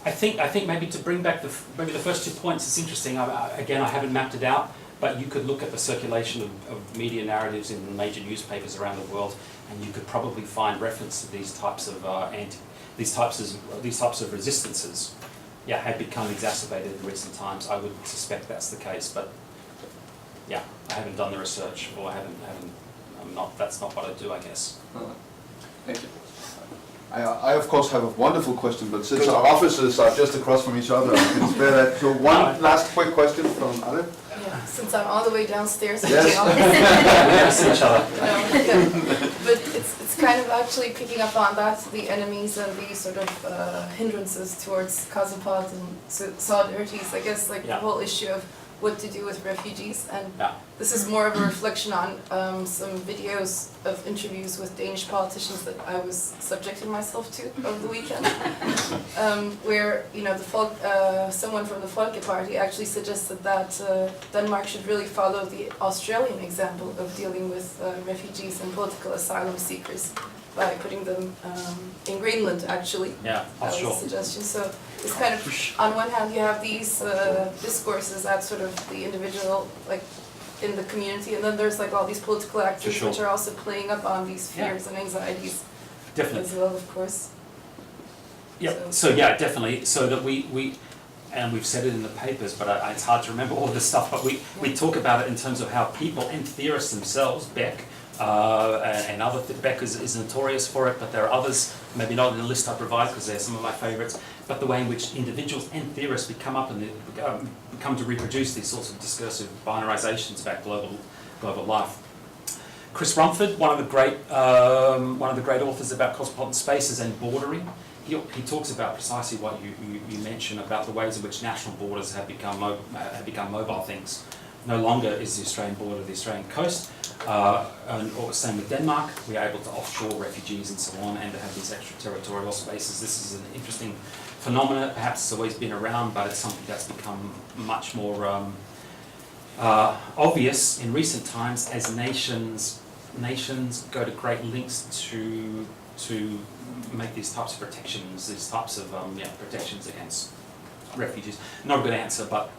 [SPEAKER 2] I think maybe to bring back maybe the first 2 points, it's interesting. Again, I haven't mapped it out, but you could look at the circulation of media narratives in major newspapers around the world, and you could probably find reference to these types of resistances. Yeah, had become exacerbated in recent times. I would suspect that's the case, but yeah, I haven't done the research, or that's not what I do, I guess.
[SPEAKER 5] Thank you.
[SPEAKER 1] I of course have a wonderful question, but since our offices are just across from each other, I can spare that. So one last quick question from Ale.
[SPEAKER 6] Yeah, since I'm all the way downstairs.
[SPEAKER 1] Yes.
[SPEAKER 2] We never see each other.
[SPEAKER 6] But it's kind of actually picking up on that, the enemies and the sort of hindrances towards cosmopolitan solidarities. I guess like
[SPEAKER 2] Yeah.
[SPEAKER 6] the whole issue of what to do with refugees, and
[SPEAKER 2] Yeah.
[SPEAKER 6] this is more of a reflection on some videos of interviews with Danish politicians that I was subjecting myself to over the weekend, where the someone from the Folke Party actually suggested that Denmark should really follow the Australian example of dealing with refugees and political asylum seekers by putting them in Greenland. Actually,
[SPEAKER 2] Yeah,
[SPEAKER 6] that was
[SPEAKER 2] offshore.
[SPEAKER 6] a suggestion. So it's kind of, on one hand, you have these discourses at sort of the individual, like in the community, and then there's like all these political actors
[SPEAKER 2] sure.
[SPEAKER 6] which are also playing up on these
[SPEAKER 2] Yeah.
[SPEAKER 6] fears and anxieties
[SPEAKER 2] Definitely.
[SPEAKER 6] as well, of course.
[SPEAKER 2] Yeah, so yeah, definitely, so that we and we've said it in the papers, but it's hard to remember all of this stuff, but we talk about it in terms of how people and theorists themselves, Beck, and other, Beck is notorious for it, but there are others, maybe not in the list I provide because they're some of my favourites, but the way in which individuals and theorists become up and come to reproduce these sorts of discursive binarizations about global life. Chris Rumford, one of the great authors about cosmopolitan spaces and bordering, he talks about precisely what you mentioned about the ways in which national borders have become mobile things. No longer is the Australian border the Australian coast, or same with Denmark. We are able to offshore refugees and so on, and to have these extraterritorial spaces. This is an interesting phenomenon. Perhaps it's always been around, but it's something that's become much more obvious in recent times as nations go to great lengths to make these types of protections, these types of protections against refugees. Not a good answer, but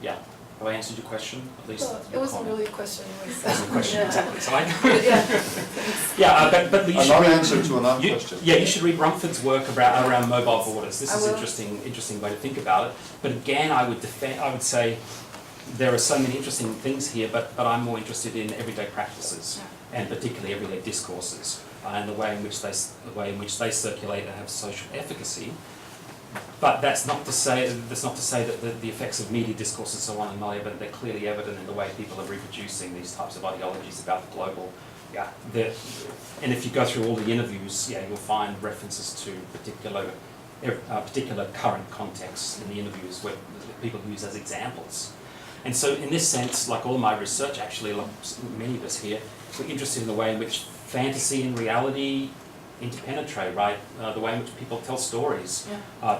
[SPEAKER 2] yeah. Have I answered your question? At least
[SPEAKER 6] Well, it wasn't really a question.
[SPEAKER 2] It wasn't a question,
[SPEAKER 6] Yeah.
[SPEAKER 2] exactly. So I,
[SPEAKER 6] Yeah.
[SPEAKER 2] but you
[SPEAKER 1] A
[SPEAKER 2] should
[SPEAKER 1] long
[SPEAKER 2] read,
[SPEAKER 1] answer to a long question.
[SPEAKER 2] Yeah, you should read Rumford's work around mobile borders. This
[SPEAKER 6] I
[SPEAKER 2] is an
[SPEAKER 6] will.
[SPEAKER 2] interesting way to think about it. But again, I would say there are so many interesting things here, but I'm more interested in everyday practices and particularly everyday discourses and the way in which they circulate and have social efficacy. But that's not to say that the effects of media discourse and so on are not evident. They're clearly evident in the way people are reproducing these types of ideologies about the global. Yeah, and if you go through all the interviews, you'll find references to particular current contexts in the interviews where people use as examples. And so in this sense, like all my research actually, like many of us here, we're interested in the way in which fantasy and reality interpenetrate, right? The way in which people tell stories.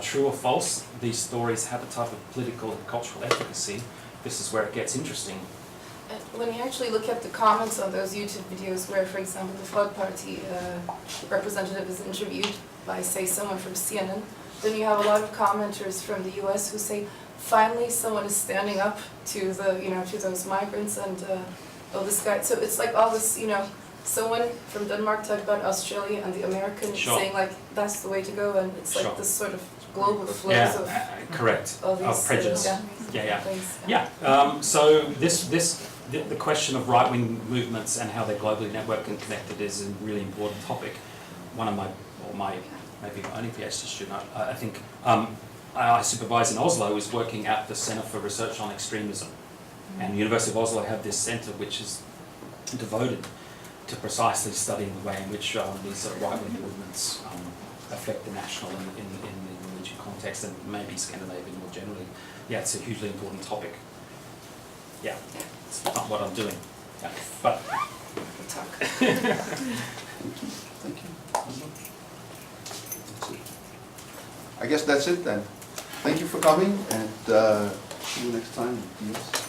[SPEAKER 2] True or false, these stories have a type of political and cultural efficacy. This is where it gets interesting.
[SPEAKER 6] And when you actually look at the comments on those YouTube videos where, for example, the Folk Party representative is interviewed by, say, someone from CNN, then you have a lot of commenters from the US who say, finally someone is standing up to the, to those migrants and, this guy. So it's like all this, someone from Denmark talked about Australia and the Americans saying like, that's the way to go, and it's like this sort of global flows of
[SPEAKER 2] correct.
[SPEAKER 6] all these
[SPEAKER 2] Prejudice.
[SPEAKER 6] things.
[SPEAKER 2] So the question of right-wing movements and how they're globally networked and connected is a really important topic. One of my maybe only PhD student, I think, I supervise in Oslo, is working at the Centre for Research on Extremism. And the University of Oslo have this centre which is devoted to precisely studying the way in which these sort of right-wing movements affect the national in the Norwegian context and maybe Scandinavian more generally. Yeah, it's a hugely important topic. Yeah, it's not what I'm doing. Yeah. But
[SPEAKER 6] We'll talk.
[SPEAKER 1] Thank you. I guess that's it then. Thank you for coming, and see you next time. Yes.